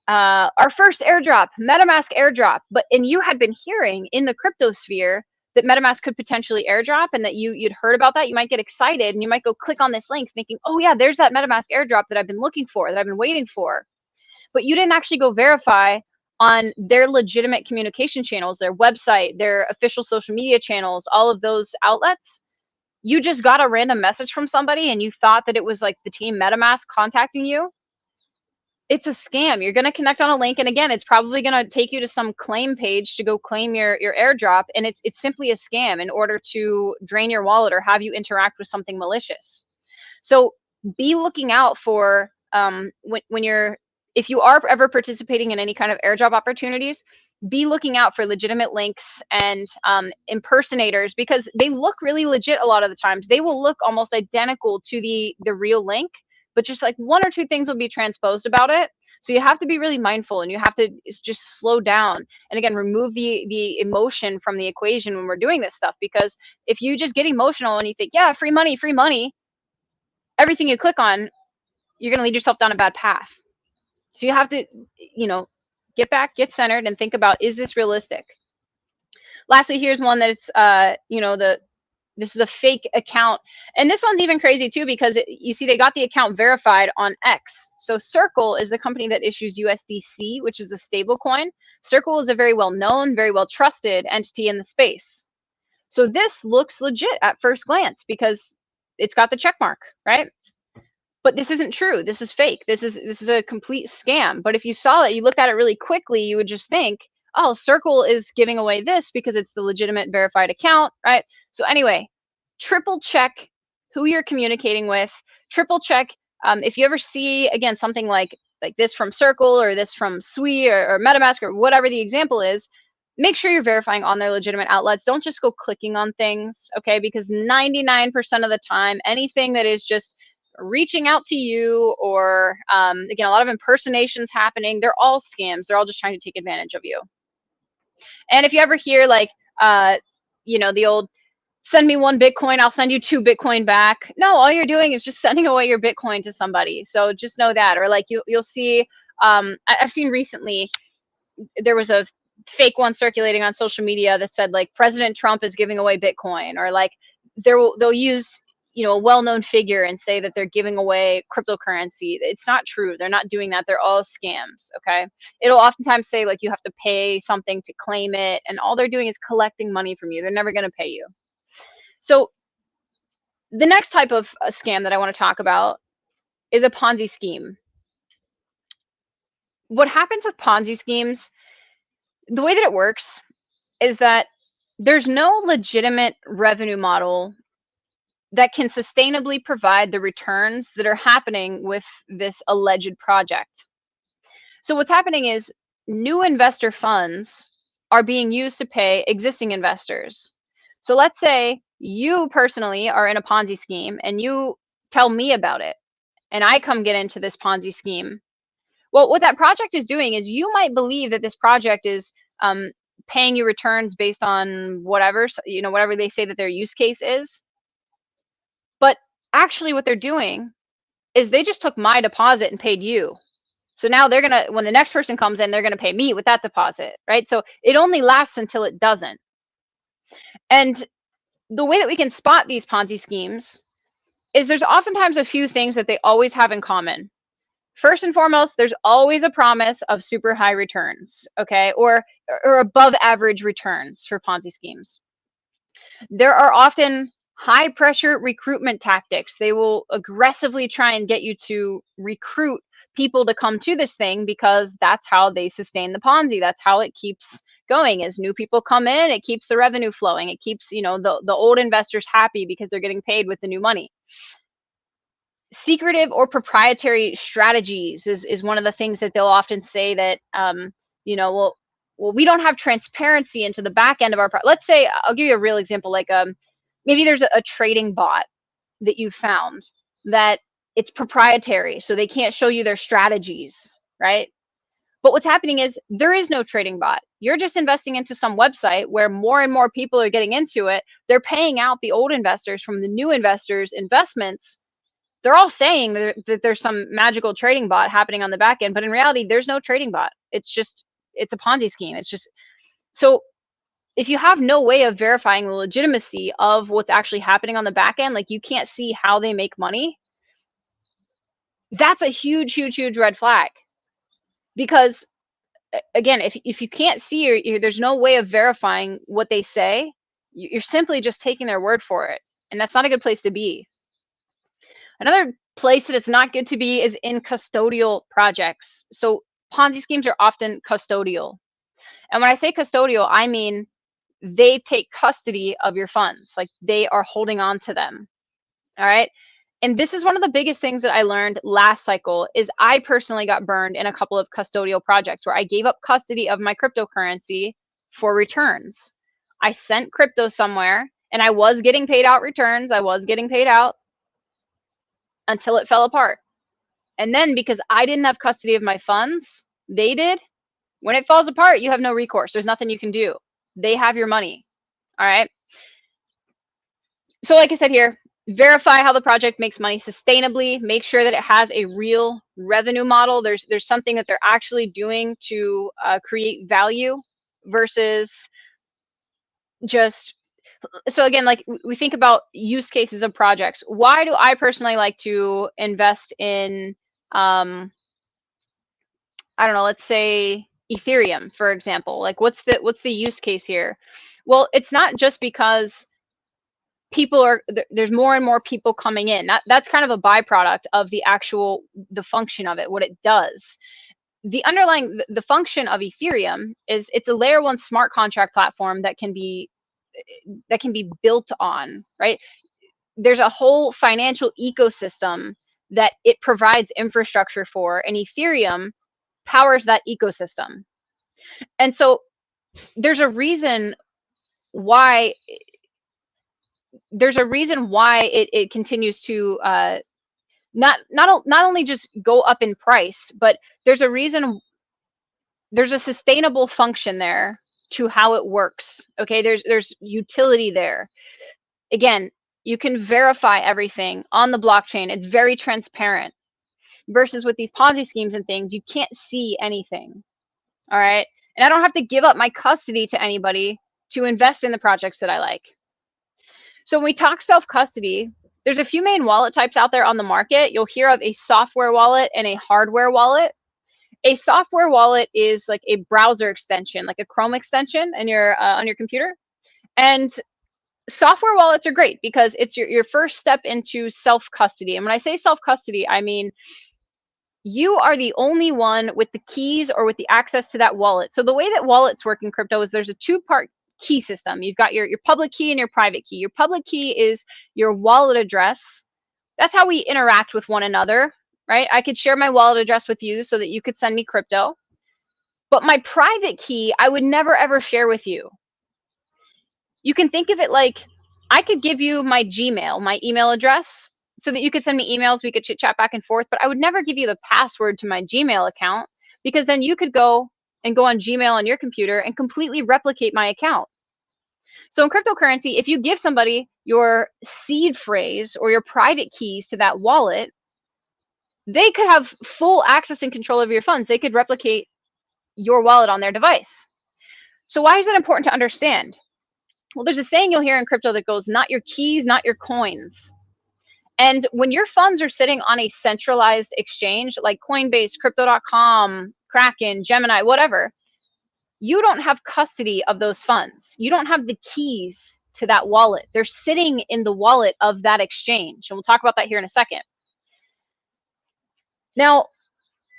our first airdrop, MetaMask airdrop, and you had been hearing in the crypto sphere that MetaMask could potentially airdrop, and that you'd heard about that, you might get excited and you might go click on this link thinking, oh yeah, there's that MetaMask airdrop that I've been looking for, that I've been waiting for. But you didn't actually go verify on their legitimate communication channels, their website, their official social media channels, all of those outlets. You just got a random message from somebody and you thought that it was like the team MetaMask contacting you. It's a scam. You're going to connect on a link, and again, it's probably going to take you to some claim page to go claim your airdrop, and it's simply a scam in order to drain your wallet or have you interact with something malicious. So be looking out for if you are ever participating in any kind of airdrop opportunities, be looking out for legitimate links and impersonators, because they look really legit a lot of the times. They will look almost identical to the real link, but just like one or two things will be transposed about it. So you have to be really mindful, and you have to just slow down. And again, remove the emotion from the equation when we're doing this stuff, because if you just get emotional and you think, yeah, free money, everything you click on, you're going to lead yourself down a bad path. So you have to, get back, get centered, and think about, is this realistic? Lastly, here's one that's, this is a fake account. And this one's even crazy too, because you see they got the account verified on X. So Circle is the company that issues USDC, which is a stable coin. Circle is a very well-known, very well-trusted entity in the space. So this looks legit at first glance because it's got the check mark, right? But this isn't true. This is fake. This is a complete scam. But if you saw it, you looked at it really quickly, you would just think, oh, Circle is giving away this because it's the legitimate verified account, right? So anyway, triple check who you're communicating with. Triple check if you ever see, again, something like this from Circle or this from SWI or MetaMask or whatever the example is, make sure you're verifying on their legitimate outlets. Don't just go clicking on things, okay? Because 99% of the time, anything that is just reaching out to you or, again, a lot of impersonations happening, they're all scams. They're all just trying to take advantage of you. And if you ever hear like, the old, send me 1 Bitcoin, I'll send you 2 Bitcoin back. No, all you're doing is just sending away your Bitcoin to somebody. So just know that. Or like you'll see, I've seen recently, there was a fake one circulating on social media that said like President Trump is giving away Bitcoin, or like they'll use a well-known figure and say that they're giving away cryptocurrency. It's not true. They're not doing that. They're all scams. Okay. It'll oftentimes say like you have to pay something to claim it, and all they're doing is collecting money from you. They're never going to pay you. So the next type of a scam that I want to talk about is a Ponzi scheme. What happens with Ponzi schemes, the way that it works is that there's no legitimate revenue model that can sustainably provide the returns that are happening with this alleged project. So what's happening is new investor funds are being used to pay existing investors. So let's say you personally are in a Ponzi scheme and you tell me about it, and I come get into this Ponzi scheme. Well, what that project is doing is you might believe that this project is paying you returns based on whatever they say that their use case is. But actually what they're doing is they just took my deposit and paid you. So now they're going to, when the next person comes in, they're going to pay me with that deposit, right? So it only lasts until it doesn't. And the way that we can spot these Ponzi schemes is there's oftentimes a few things that they always have in common. First and foremost, there's always a promise of super high returns, okay, or above average returns for Ponzi schemes. There are often high pressure recruitment tactics. They will aggressively try and get you to recruit people to come to this thing because that's how they sustain the Ponzi. That's how it keeps going. As new people come in, it keeps the revenue flowing. It keeps, the old investors happy because they're getting paid with the new money. Secretive or proprietary strategies is one of the things that they'll often say that, well, we don't have transparency into the back end of our let's say, I'll give you a real example, like maybe there's a trading bot that you found that it's proprietary, so they can't show you their strategies, right? But what's happening is there is no trading bot. You're just investing into some website where more and more people are getting into it. They're paying out the old investors from the new investors' investments. They're all saying that there's some magical trading bot happening on the back end, but in reality, there's no trading bot. It's a Ponzi scheme. It's just, so if you have no way of verifying the legitimacy of what's actually happening on the back end, like you can't see how they make money, that's a huge, huge, huge red flag. Because again, if you can't see, or there's no way of verifying what they say, you're simply just taking their word for it. And that's not a good place to be. Another place that it's not good to be is in custodial projects. So Ponzi schemes are often custodial. And when I say custodial, I mean they take custody of your funds, like they are holding on to them. All right. And this is one of the biggest things that I learned last cycle is I personally got burned in a couple of custodial projects where I gave up custody of my cryptocurrency for returns. I sent crypto somewhere and I was getting paid out returns. I was getting paid out until it fell apart. And then because I didn't have custody of my funds, they did. When it falls apart, you have no recourse. There's nothing you can do. They have your money. All right. So like I said here, verify how the project makes money sustainably. Make sure that it has a real revenue model. There's something that they're actually doing to create value versus just, so again, like we think about use cases of projects. Why do I personally like to invest in, I don't know, let's say Ethereum, for example? Like what's the use case here? Well, it's not just because there's more and more people coming in. That's kind of a byproduct of the function of it, what it does. The function of Ethereum is it's a layer 1 smart contract platform that can be built on, right? There's a whole financial ecosystem that it provides infrastructure for, and Ethereum powers that ecosystem. And so there's a reason why it continues to not only just go up in price, but there's a reason, there's a sustainable function there to how it works. Okay, there's utility there. Again, you can verify everything on the blockchain. It's very transparent. Versus with these Ponzi schemes and things, you can't see anything. All right, and I don't have to give up my custody to anybody to invest in the projects that I like. So when we talk self-custody, there's a few main wallet types out there on the market. You'll hear of a software wallet and a hardware wallet. A software wallet is like a browser extension, like a Chrome extension on your computer. And software wallets are great because it's your first step into self-custody. And when I say self-custody, I mean you are the only one with the keys or with the access to that wallet. So the way that wallets work in crypto is there's a two-part key system. You've got your public key and your private key. Your public key is your wallet address. That's how we interact with one another, right? I could share my wallet address with you so that you could send me crypto. But my private key, I would never ever share with you. You can think of it like I could give you my Gmail, my email address, so that you could send me emails, we could chit chat back and forth, but I would never give you the password to my Gmail account, because then you could go on Gmail on your computer and completely replicate my account. So in cryptocurrency, if you give somebody your seed phrase or your private keys to that wallet, they could have full access and control over your funds. They could replicate your wallet on their device. So why is that important to understand? Well, there's a saying you'll hear in crypto that goes, not your keys, not your coins. And when your funds are sitting on a centralized exchange like Coinbase, crypto.com, Kraken, Gemini, whatever, you don't have custody of those funds. You don't have the keys to that wallet. They're sitting in the wallet of that exchange. And we'll talk about that here in a second. Now,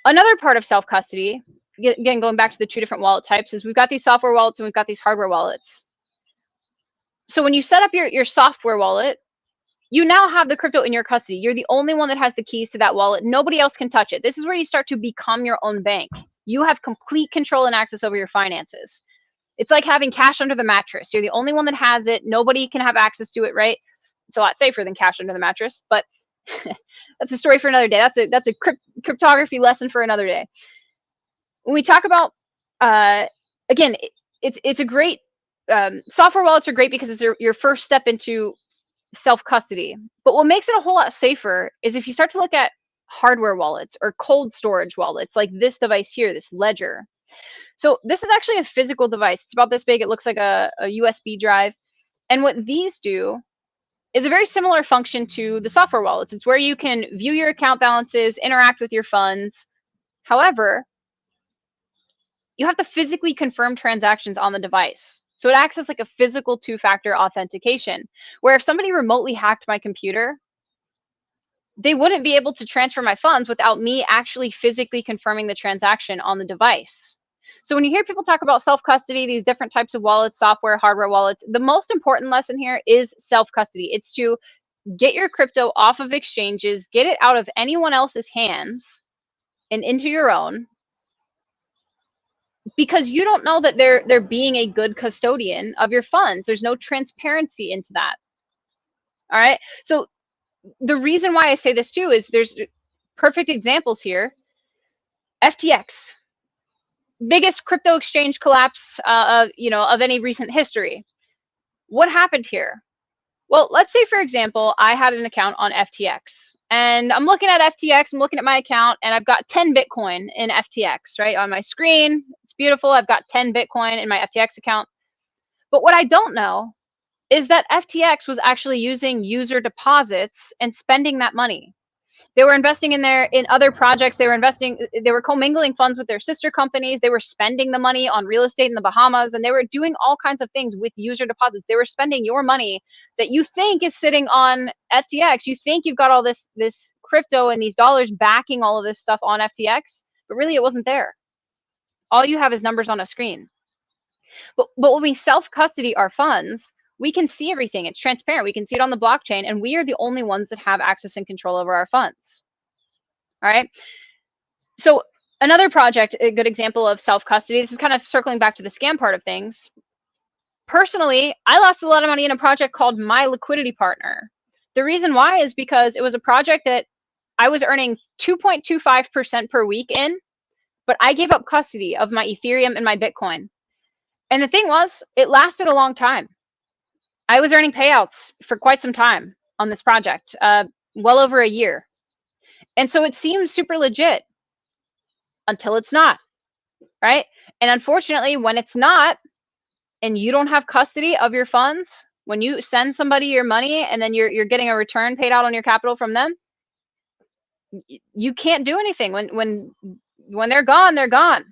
another part of self-custody, again, going back to the two different wallet types, is we've got these software wallets and we've got these hardware wallets. So when you set up your software wallet, you now have the crypto in your custody. You're the only one that has the keys to that wallet. Nobody else can touch it. This is where you start to become your own bank. You have complete control and access over your finances. It's like having cash under the mattress. You're the only one that has it. Nobody can have access to it, right? It's a lot safer than cash under the mattress, but that's a story for another day. That's a cryptography lesson for another day. When we talk about, again, it's a great, software wallets are great because it's your first step into self-custody. But what makes it a whole lot safer is if you start to look at hardware wallets or cold storage wallets, like this device here, this Ledger. So this is actually a physical device. It's about this big. It looks like a USB drive. And what these do is a very similar function to the software wallets. It's where you can view your account balances, interact with your funds. However, you have to physically confirm transactions on the device. So it acts as like a physical two-factor authentication, where if somebody remotely hacked my computer, they wouldn't be able to transfer my funds without me actually physically confirming the transaction on the device. So when you hear people talk about self-custody, these different types of wallets, software, hardware wallets, the most important lesson here is self-custody. It's to get your crypto off of exchanges, get it out of anyone else's hands and into your own, because you don't know that they're being a good custodian of your funds. There's no transparency into that. All right. So the reason why I say this too is there's perfect examples here. FTX, biggest crypto exchange collapse of any recent history. What happened here? Well, let's say, for example, I had an account on FTX and I'm looking at FTX, I'm looking at my account and I've got 10 Bitcoin in FTX, right? On my screen, it's beautiful. I've got 10 Bitcoin in my FTX account. But what I don't know is that FTX was actually using user deposits and spending that money. They were investing in other projects. They were commingling funds with their sister companies. They were spending the money on real estate in the Bahamas, and they were doing all kinds of things with user deposits. They were spending your money that you think is sitting on FTX. You think you've got all this crypto and these dollars backing all of this stuff on FTX, but really it wasn't there. All you have is numbers on a screen. But when we self-custody our funds, we can see everything. It's transparent. We can see it on the blockchain, and we are the only ones that have access and control over our funds. All right. So Another project, a good example of self-custody, this is kind of circling back to the scam part of things. Personally, I lost a lot of money in a project called My Liquidity Partner. The reason why is because it was a project that I was earning 2.25% per week in, but I gave up custody of my Ethereum and my Bitcoin. And the thing was, it lasted a long time. I was earning payouts for quite some time on this project, well over a year. And so it seems super legit until it's not, right? And unfortunately, when it's not, and you don't have custody of your funds, when you send somebody your money and then you're getting a return paid out on your capital from them, you can't do anything. When they're gone,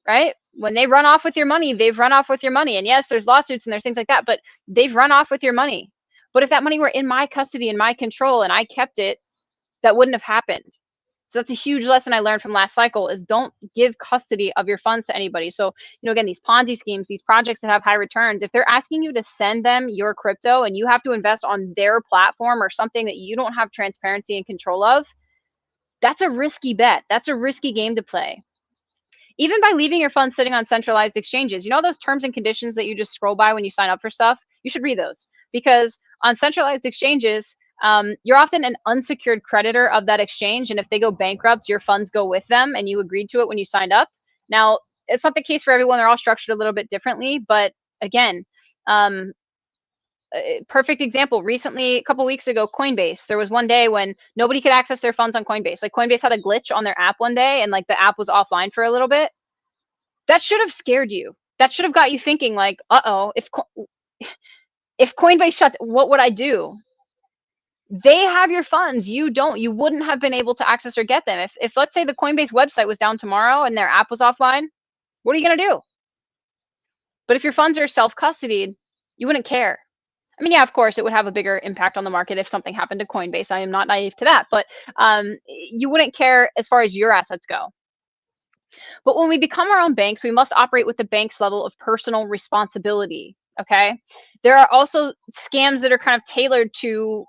right? When they run off with your money, they've run off with your money. And yes, there's lawsuits and there's things like that, but they've run off with your money. But if that money were in my custody and my control and I kept it, that wouldn't have happened. So that's a huge lesson I learned from last cycle, is don't give custody of your funds to anybody. So, again, these Ponzi schemes, these projects that have high returns, if they're asking you to send them your crypto and you have to invest on their platform or something that you don't have transparency and control of, that's a risky bet. That's a risky game to play. Even by leaving your funds sitting on centralized exchanges, those terms and conditions that you just scroll by when you sign up for stuff, you should read those, because on centralized exchanges, you're often an unsecured creditor of that exchange. And if they go bankrupt, your funds go with them, and you agreed to it when you signed up. Now, it's not the case for everyone. They're all structured a little bit differently. But again, perfect example, recently, a couple weeks ago, Coinbase, there was one day when nobody could access their funds on Coinbase. Like, Coinbase had a glitch on their app one day, and like the app was offline for a little bit. That should have scared you. That should have got you thinking, like, uh-oh, if Coinbase shuts, what would I do? They have your funds. You don't. You wouldn't have been able to access or get them. If let's say the Coinbase website was down tomorrow and their app was offline, what are you going to do? But if your funds are self-custodied, you wouldn't care. I mean, yeah, of course, it would have a bigger impact on the market if something happened to Coinbase. I am not naive to that, but you wouldn't care as far as your assets go. But when we become our own banks, we must operate with the bank's level of personal responsibility. Okay. There are also scams that are kind of tailored to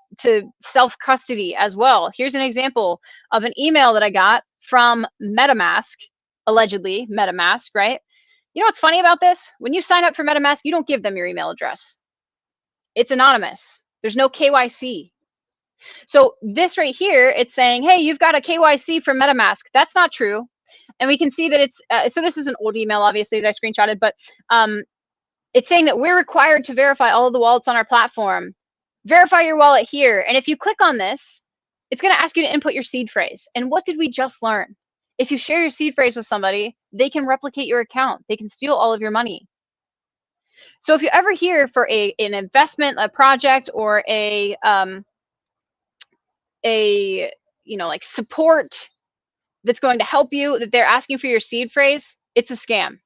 self-custody as well. Here's an example of an email that I got from MetaMask, allegedly MetaMask, right? You know what's funny about this? When you sign up for MetaMask, you don't give them your email address. It's anonymous. There's no KYC. So this right here, it's saying, hey, you've got a KYC from MetaMask. That's not true. And we can see that it's, so this is an old email, obviously, that I screenshotted, but it's saying that we're required to verify all of the wallets on our platform. Verify your wallet here. And if you click on this, it's going to ask you to input your seed phrase. And what did we just learn? If you share your seed phrase with somebody, they can replicate your account. They can steal all of your money. So if you ever hear for an investment, a project, or a like support that's going to help you, that they're asking for your seed phrase, it's a scam.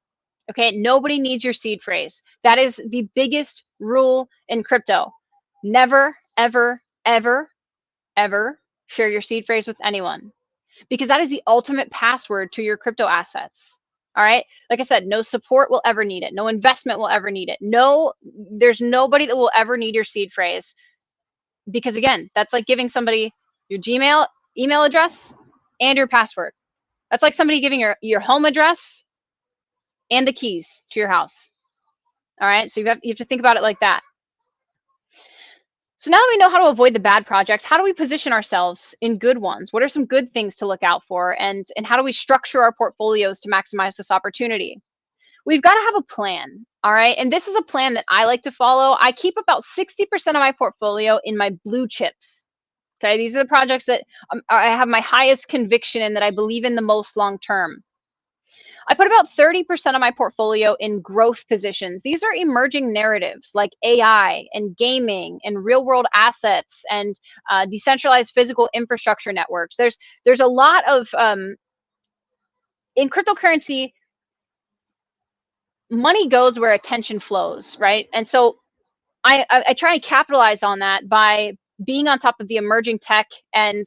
Okay, nobody needs your seed phrase. That is the biggest rule in crypto. Never, ever, ever, ever share your seed phrase with anyone, because that is the ultimate password to your crypto assets. All right, like I said, no support will ever need it. No investment will ever need it. No, there's nobody that will ever need your seed phrase, because again, that's like giving somebody your Gmail email address and your password. That's like somebody giving your home address and the keys to your house. All right, so you have to think about it like that. So now that we know how to avoid the bad projects, how do we position ourselves in good ones? What are some good things to look out for? And how do we structure our portfolios to maximize this opportunity? We've got to have a plan, all right? And this is a plan that I like to follow. I keep about 60% of my portfolio in my blue chips. Okay, these are the projects that I have my highest conviction in, that I believe in the most long term. I put about 30% of my portfolio in growth positions. These are emerging narratives like AI and gaming and real world assets and decentralized physical infrastructure networks. There's a lot of, in cryptocurrency, money goes where attention flows, right? And so I try to capitalize on that by being on top of the emerging tech and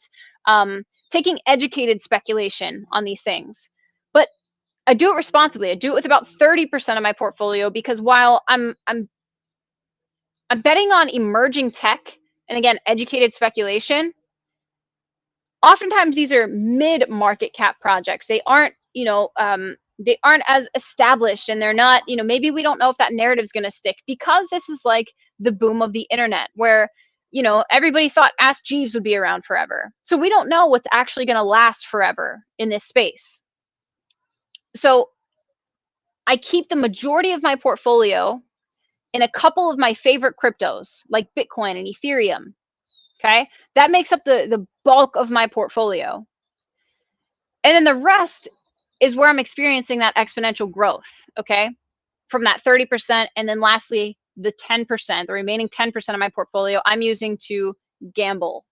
taking educated speculation on these things. But I do it responsibly. I do it with about 30% of my portfolio, because while I'm betting on emerging tech and, again, educated speculation, oftentimes these are mid-market cap projects. They aren't they aren't as established, and they're not, maybe we don't know if that narrative is going to stick, because this is like the boom of the internet, where everybody thought Ask Jeeves would be around forever. So we don't know what's actually going to last forever in this space. So I keep the majority of my portfolio in a couple of my favorite cryptos, like Bitcoin and Ethereum. Okay, that makes up the bulk of my portfolio. And then the rest is where I'm experiencing that exponential growth, okay, from that 30%. And then lastly, the 10%, the remaining 10% of my portfolio, I'm using to gamble.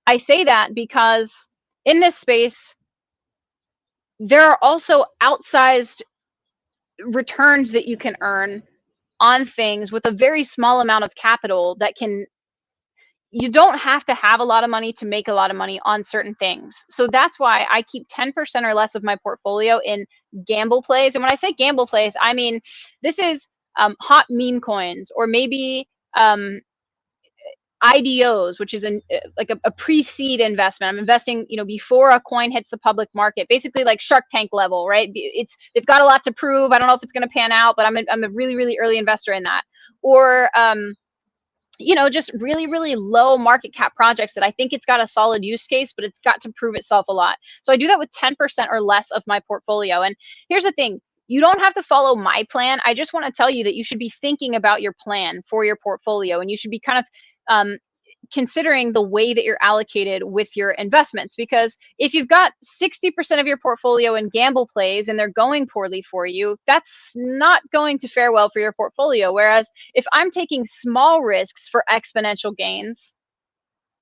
I say that because in this space, there are also outsized returns that you can earn on things with a very small amount of capital that can, you don't have to have a lot of money to make a lot of money on certain things. So that's why I keep 10% or less of my portfolio in gamble plays. And when I say gamble plays, I mean, this is hot meme coins, or maybe IDOs, which is like a pre-seed investment. I'm investing, before a coin hits the public market, basically like Shark Tank level, right? They've got a lot to prove. I don't know if it's going to pan out, but I'm a really, really early investor in that. Or just really, really low market cap projects that I think it's got a solid use case, but it's got to prove itself a lot. So I do that with 10% or less of my portfolio. And here's the thing. You don't have to follow my plan. I just want to tell you that you should be thinking about your plan for your portfolio, and you should be kind of considering the way that you're allocated with your investments. Because if you've got 60% of your portfolio in gamble plays and they're going poorly for you, that's not going to fare well for your portfolio. Whereas if I'm taking small risks for exponential gains,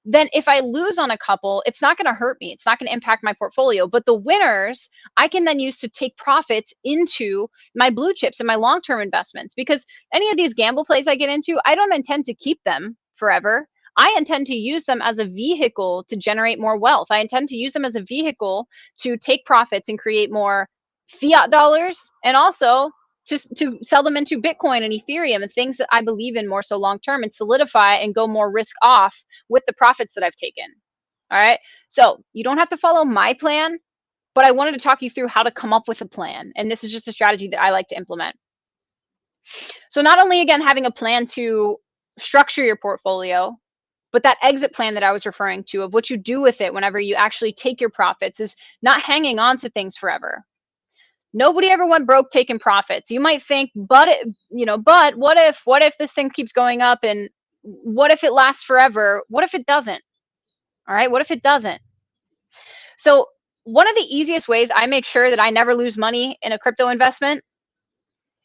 then if I lose on a couple, it's not going to hurt me. It's not going to impact my portfolio. But the winners, I can then use to take profits into my blue chips and my long-term investments. Because any of these gamble plays I get into, I don't intend to keep them forever. I intend to use them as a vehicle to generate more wealth. I intend to use them as a vehicle to take profits and create more fiat dollars, and also just to sell them into Bitcoin and Ethereum and things that I believe in more so long term, and solidify and go more risk off with the profits that I've taken. All right. So you don't have to follow my plan, but I wanted to talk you through how to come up with a plan. And this is just a strategy that I like to implement. So not only, again, having a plan to structure your portfolio, but that exit plan that I was referring to, of what you do with it whenever you actually take your profits, is not hanging on to things forever. Nobody ever went broke taking profits. You might think, but what if this thing keeps going up, and what if it lasts forever? What if it doesn't? All right, what if it doesn't? So one of the easiest ways I make sure that I never lose money in a crypto investment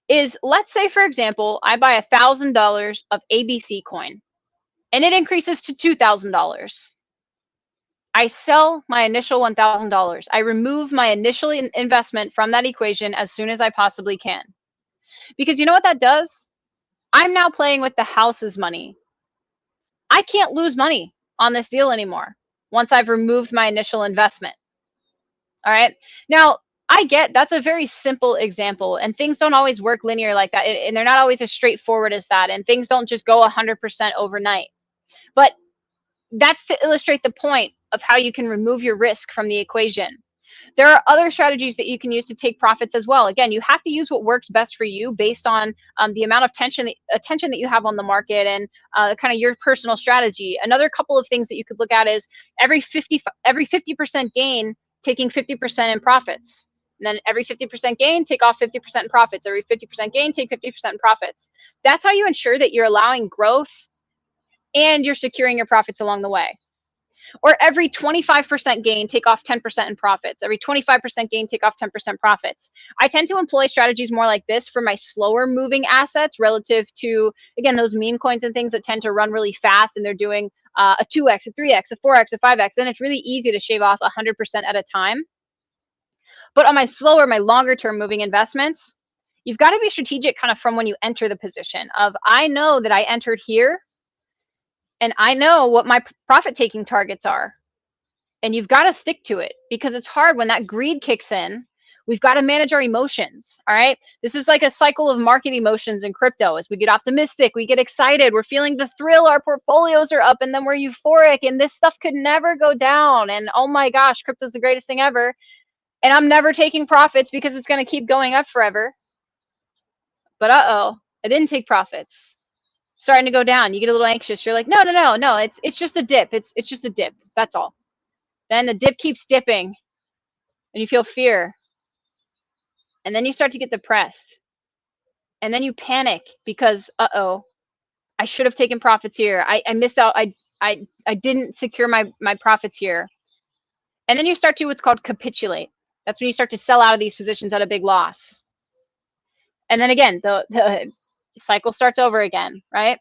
is, let's say, for example, I buy $1,000 of ABC coin and it increases to $2,000. I sell my initial $1,000. I remove my initial investment from that equation as soon as I possibly can. Because you know what that does? I'm now playing with the house's money. I can't lose money on this deal anymore once I've removed my initial investment. All right. Now, I get that's a very simple example, and things don't always work linear like that. And they're not always as straightforward as that. And things don't just go 100% overnight. But that's to illustrate the point of how you can remove your risk from the equation. There are other strategies that you can use to take profits as well. Again, you have to use what works best for you based on the amount of attention that you have on the market, and kind of your personal strategy. Another couple of things that you could look at is every 50% gain, taking 50% in profits. And then every 50% gain, take off 50% in profits. Every 50% gain, take 50% in profits. That's how you ensure that you're allowing growth and you're securing your profits along the way. Or every 25% gain, take off 10% in profits. Every 25% gain, take off 10% profits. I tend to employ strategies more like this for my slower moving assets relative to, again, those meme coins and things that tend to run really fast, and they're doing a 2x, a 3x, a 4x, a 5x. Then it's really easy to shave off 100% at a time. But on my slower, my longer term moving investments, you've got to be strategic kind of from when you enter the position of, I know that I entered here, and I know what my profit taking targets are. And you've got to stick to it, because it's hard when that greed kicks in. We've got to manage our emotions. All right. This is like a cycle of market emotions in crypto. As we get optimistic, we get excited, we're feeling the thrill, our portfolios are up, and then we're euphoric, and this stuff could never go down. And oh my gosh, crypto's the greatest thing ever. and I'm never taking profits because it's going to keep going up forever. But I didn't take profits. Starting to go down. You get a little anxious. You're like, no, it's just a dip. It's just a dip. That's all. Then the dip keeps dipping and you feel fear. And then you start to get depressed. And then you panic because, I should have taken profits here. I missed out. I didn't secure my profits here. And then you start to what's called capitulate. That's when you start to sell out of these positions at a big loss. And then again, the cycle starts over again, right?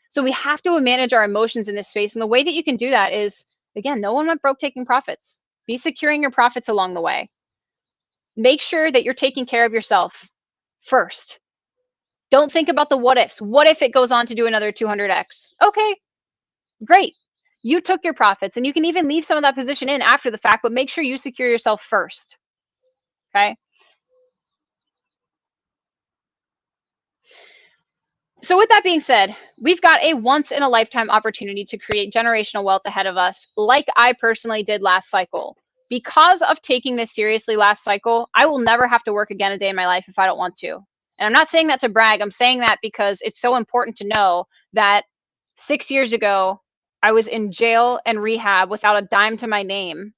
So we have to manage our emotions in this space. And the way that you can do that is, again, no one went broke taking profits. Be securing your profits along the way. Make sure that you're taking care of yourself first. Don't think about the what ifs. What if it goes on to do another 200x? Okay, great. You took your profits, and you can even leave some of that position in after the fact, but make sure you secure yourself first. Okay? So with that being said, we've got a once-in-a-lifetime opportunity to create generational wealth ahead of us, like I personally did last cycle. Because of taking this seriously last cycle, I will never have to work again a day in my life if I don't want to. And I'm not saying that to brag. I'm saying that because it's so important to know that 6 years ago, I was in jail and rehab without a dime to my name.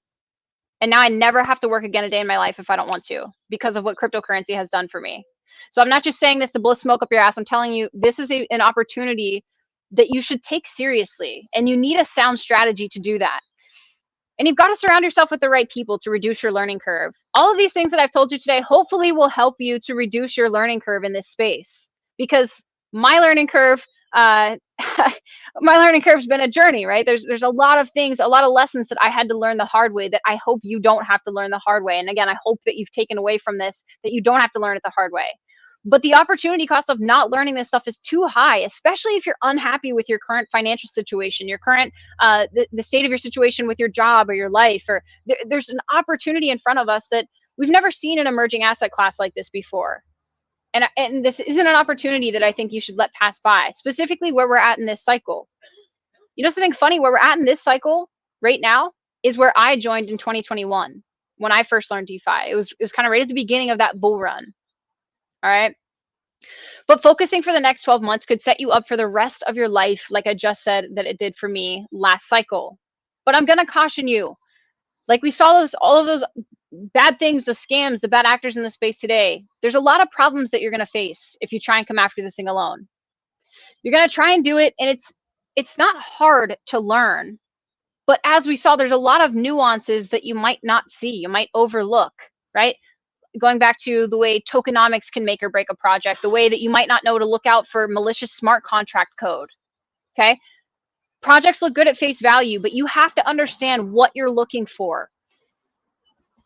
And now I never have to work again a day in my life if I don't want to, because of what cryptocurrency has done for me. So I'm not just saying this to blow smoke up your ass. I'm telling you, this is an opportunity that you should take seriously, and you need a sound strategy to do that. And you've got to surround yourself with the right people to reduce your learning curve. All of these things that I've told you today hopefully will help you to reduce your learning curve in this space, because my learning curve, my learning curve's been a journey, right? There's a lot of things, a lot of lessons that I had to learn the hard way that I hope you don't have to learn the hard way. And again, I hope that you've taken away from this that you don't have to learn it the hard way. But the opportunity cost of not learning this stuff is too high, especially if you're unhappy with your current financial situation, your current, the state of your situation with your job or your life, or there's an opportunity in front of us that we've never seen an emerging asset class like this before. And this isn't an opportunity that I think you should let pass by, specifically where we're at in this cycle. You know, something funny, where we're at in this cycle right now is where I joined in 2021 when I first learned DeFi. It was kind of right at the beginning of that bull run. All right. But focusing for the next 12 months could set you up for the rest of your life, like I just said that it did for me last cycle. But I'm going to caution you, like we saw all of those bad things, the scams, the bad actors in the space today. There's a lot of problems that you're going to face if you try and come after this thing alone. You're going to try and do it, and it's not hard to learn. But as we saw, there's a lot of nuances that you might not see, you might overlook, right? Going back to the way tokenomics can make or break a project, the way that you might not know to look out for malicious smart contract code. Okay. Projects look good at face value, but you have to understand what you're looking for.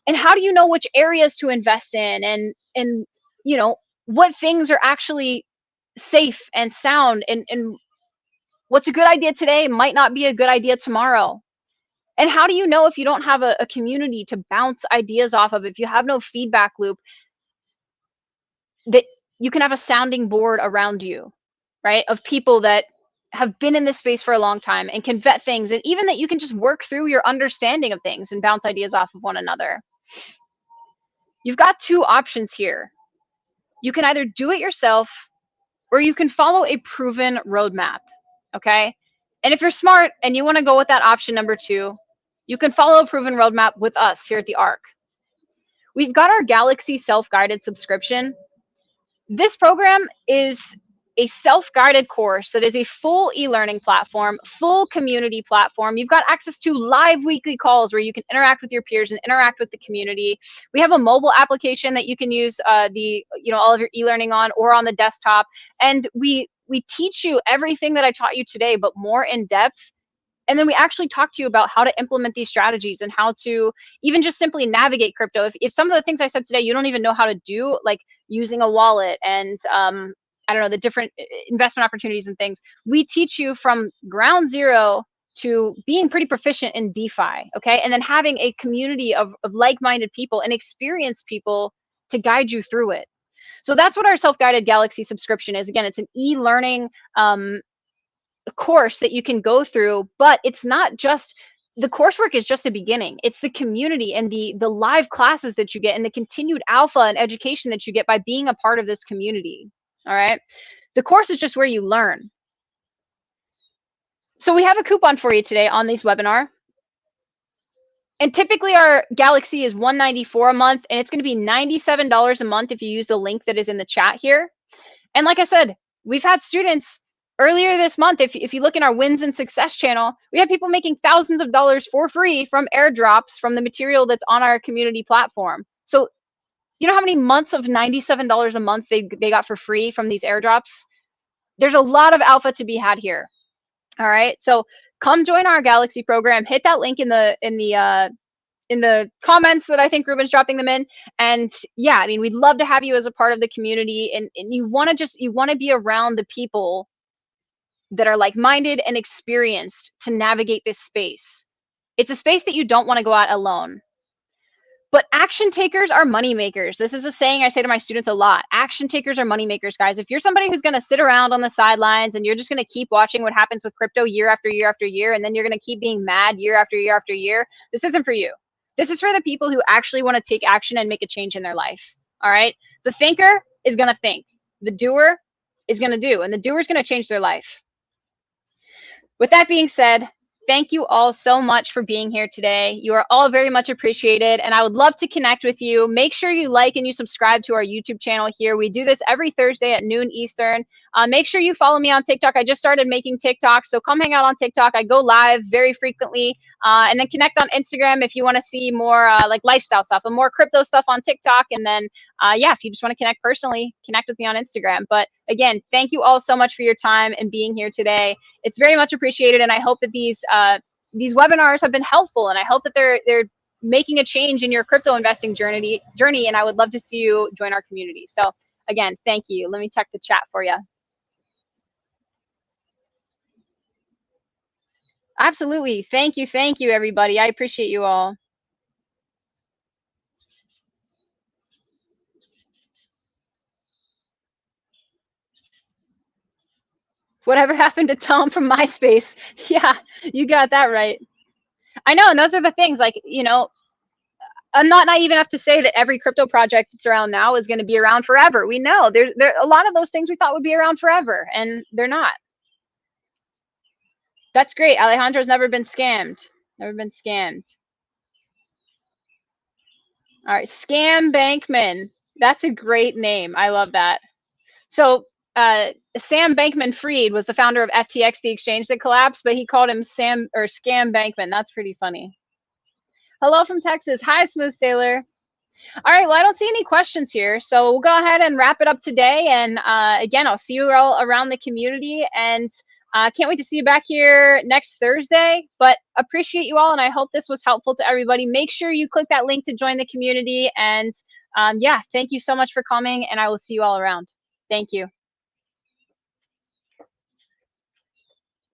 And how do you know which areas to invest in, and you know, what things are actually safe and sound, and what's a good idea today might not be a good idea tomorrow. And how do you know if you don't have a community to bounce ideas off of, if you have no feedback loop, that you can have a sounding board around you, right? Of people that have been in this space for a long time and can vet things, and even that you can just work through your understanding of things and bounce ideas off of one another. You've got two options here. You can either do it yourself, or you can follow a proven roadmap, okay? And if you're smart and you want to go with that option number 2, you can follow a proven roadmap with us here at the ARC. We've got our Galaxy self-guided subscription. This program is a self-guided course that is a full e-learning platform, full community platform. You've got access to live weekly calls where you can interact with your peers and interact with the community. We have a mobile application that you can use all of your e-learning on, or on the desktop. And we teach you everything that I taught you today, but more in depth. And then we actually talk to you about how to implement these strategies and how to even just simply navigate crypto. If some of the things I said today you don't even know how to do, like using a wallet and I don't know, the different investment opportunities and things, we teach you from ground zero to being pretty proficient in DeFi, okay? And then having a community of like-minded people and experienced people to guide you through it. So that's what our self-guided Galaxy subscription is. Again, it's an e-learning course that you can go through, but it's not just the coursework is just the beginning. It's the community and the live classes that you get and the continued alpha and education that you get by being a part of this community. All right. The course is just where you learn. So we have a coupon for you today on this webinar. And typically our Galaxy is $194 a month, and it's going to be $97 a month if you use the link that is in the chat here. And like I said, we've had students earlier this month, if you look in our wins and success channel, we had people making thousands of dollars for free from airdrops from the material that's on our community platform. So you know how many months of $97 a month they got for free from these airdrops? There's a lot of alpha to be had here. All right, so come join our Galaxy program. Hit that link in the comments that I think Ruben's dropping them in. And yeah, I mean, we'd love to have you as a part of the community. And you want to be around the people that are like-minded and experienced to navigate this space. It's a space that you don't want to go out alone. But action takers are money makers. This is a saying I say to my students a lot. Action takers are money makers, guys. If you're somebody who's going to sit around on the sidelines and you're just going to keep watching what happens with crypto year after year after year, and then you're going to keep being mad year after year after year, this isn't for you. This is for the people who actually want to take action and make a change in their life. All right. The thinker is going to think. The doer is going to do, and the doer is going to change their life. With that being said, thank you all so much for being here today. You are all very much appreciated, and I would love to connect with you. Make sure you like and you subscribe to our YouTube channel here. We do this every Thursday at noon Eastern. Make sure you follow me on TikTok. I just started making TikToks, so come hang out on TikTok. I go live very frequently, and then connect on Instagram if you want to see more like lifestyle stuff and more crypto stuff on TikTok. And then, yeah, if you just want to connect personally, connect with me on Instagram. But again, thank you all so much for your time and being here today. It's very much appreciated, and I hope that these webinars have been helpful, and I hope that they're making a change in your crypto investing journey. And I would love to see you join our community. So again, thank you. Let me check the chat for you. Absolutely. Thank you, everybody. I appreciate you all. Whatever happened to Tom from MySpace? Yeah, you got that right. I know, and those are the things, like, you know, I'm not naive enough to say that every crypto project that's around now is going to be around forever. We know there a lot of those things we thought would be around forever, and they're not. That's great. Alejandro's never been scammed. Never been scammed. All right, Scam Bankman. That's a great name. I love that. So Sam Bankman-Fried was the founder of FTX, the exchange that collapsed, but he called him Scam Bankman. That's pretty funny. Hello from Texas. Hi, Smooth Sailor. All right, well, I don't see any questions here, so we'll go ahead and wrap it up today. And again, I'll see you all around the community, and can't wait to see you back here next Thursday. But appreciate you all, and I hope this was helpful to everybody. Make sure you click that link to join the community. And yeah, thank you so much for coming, and I will see you all around. Thank you.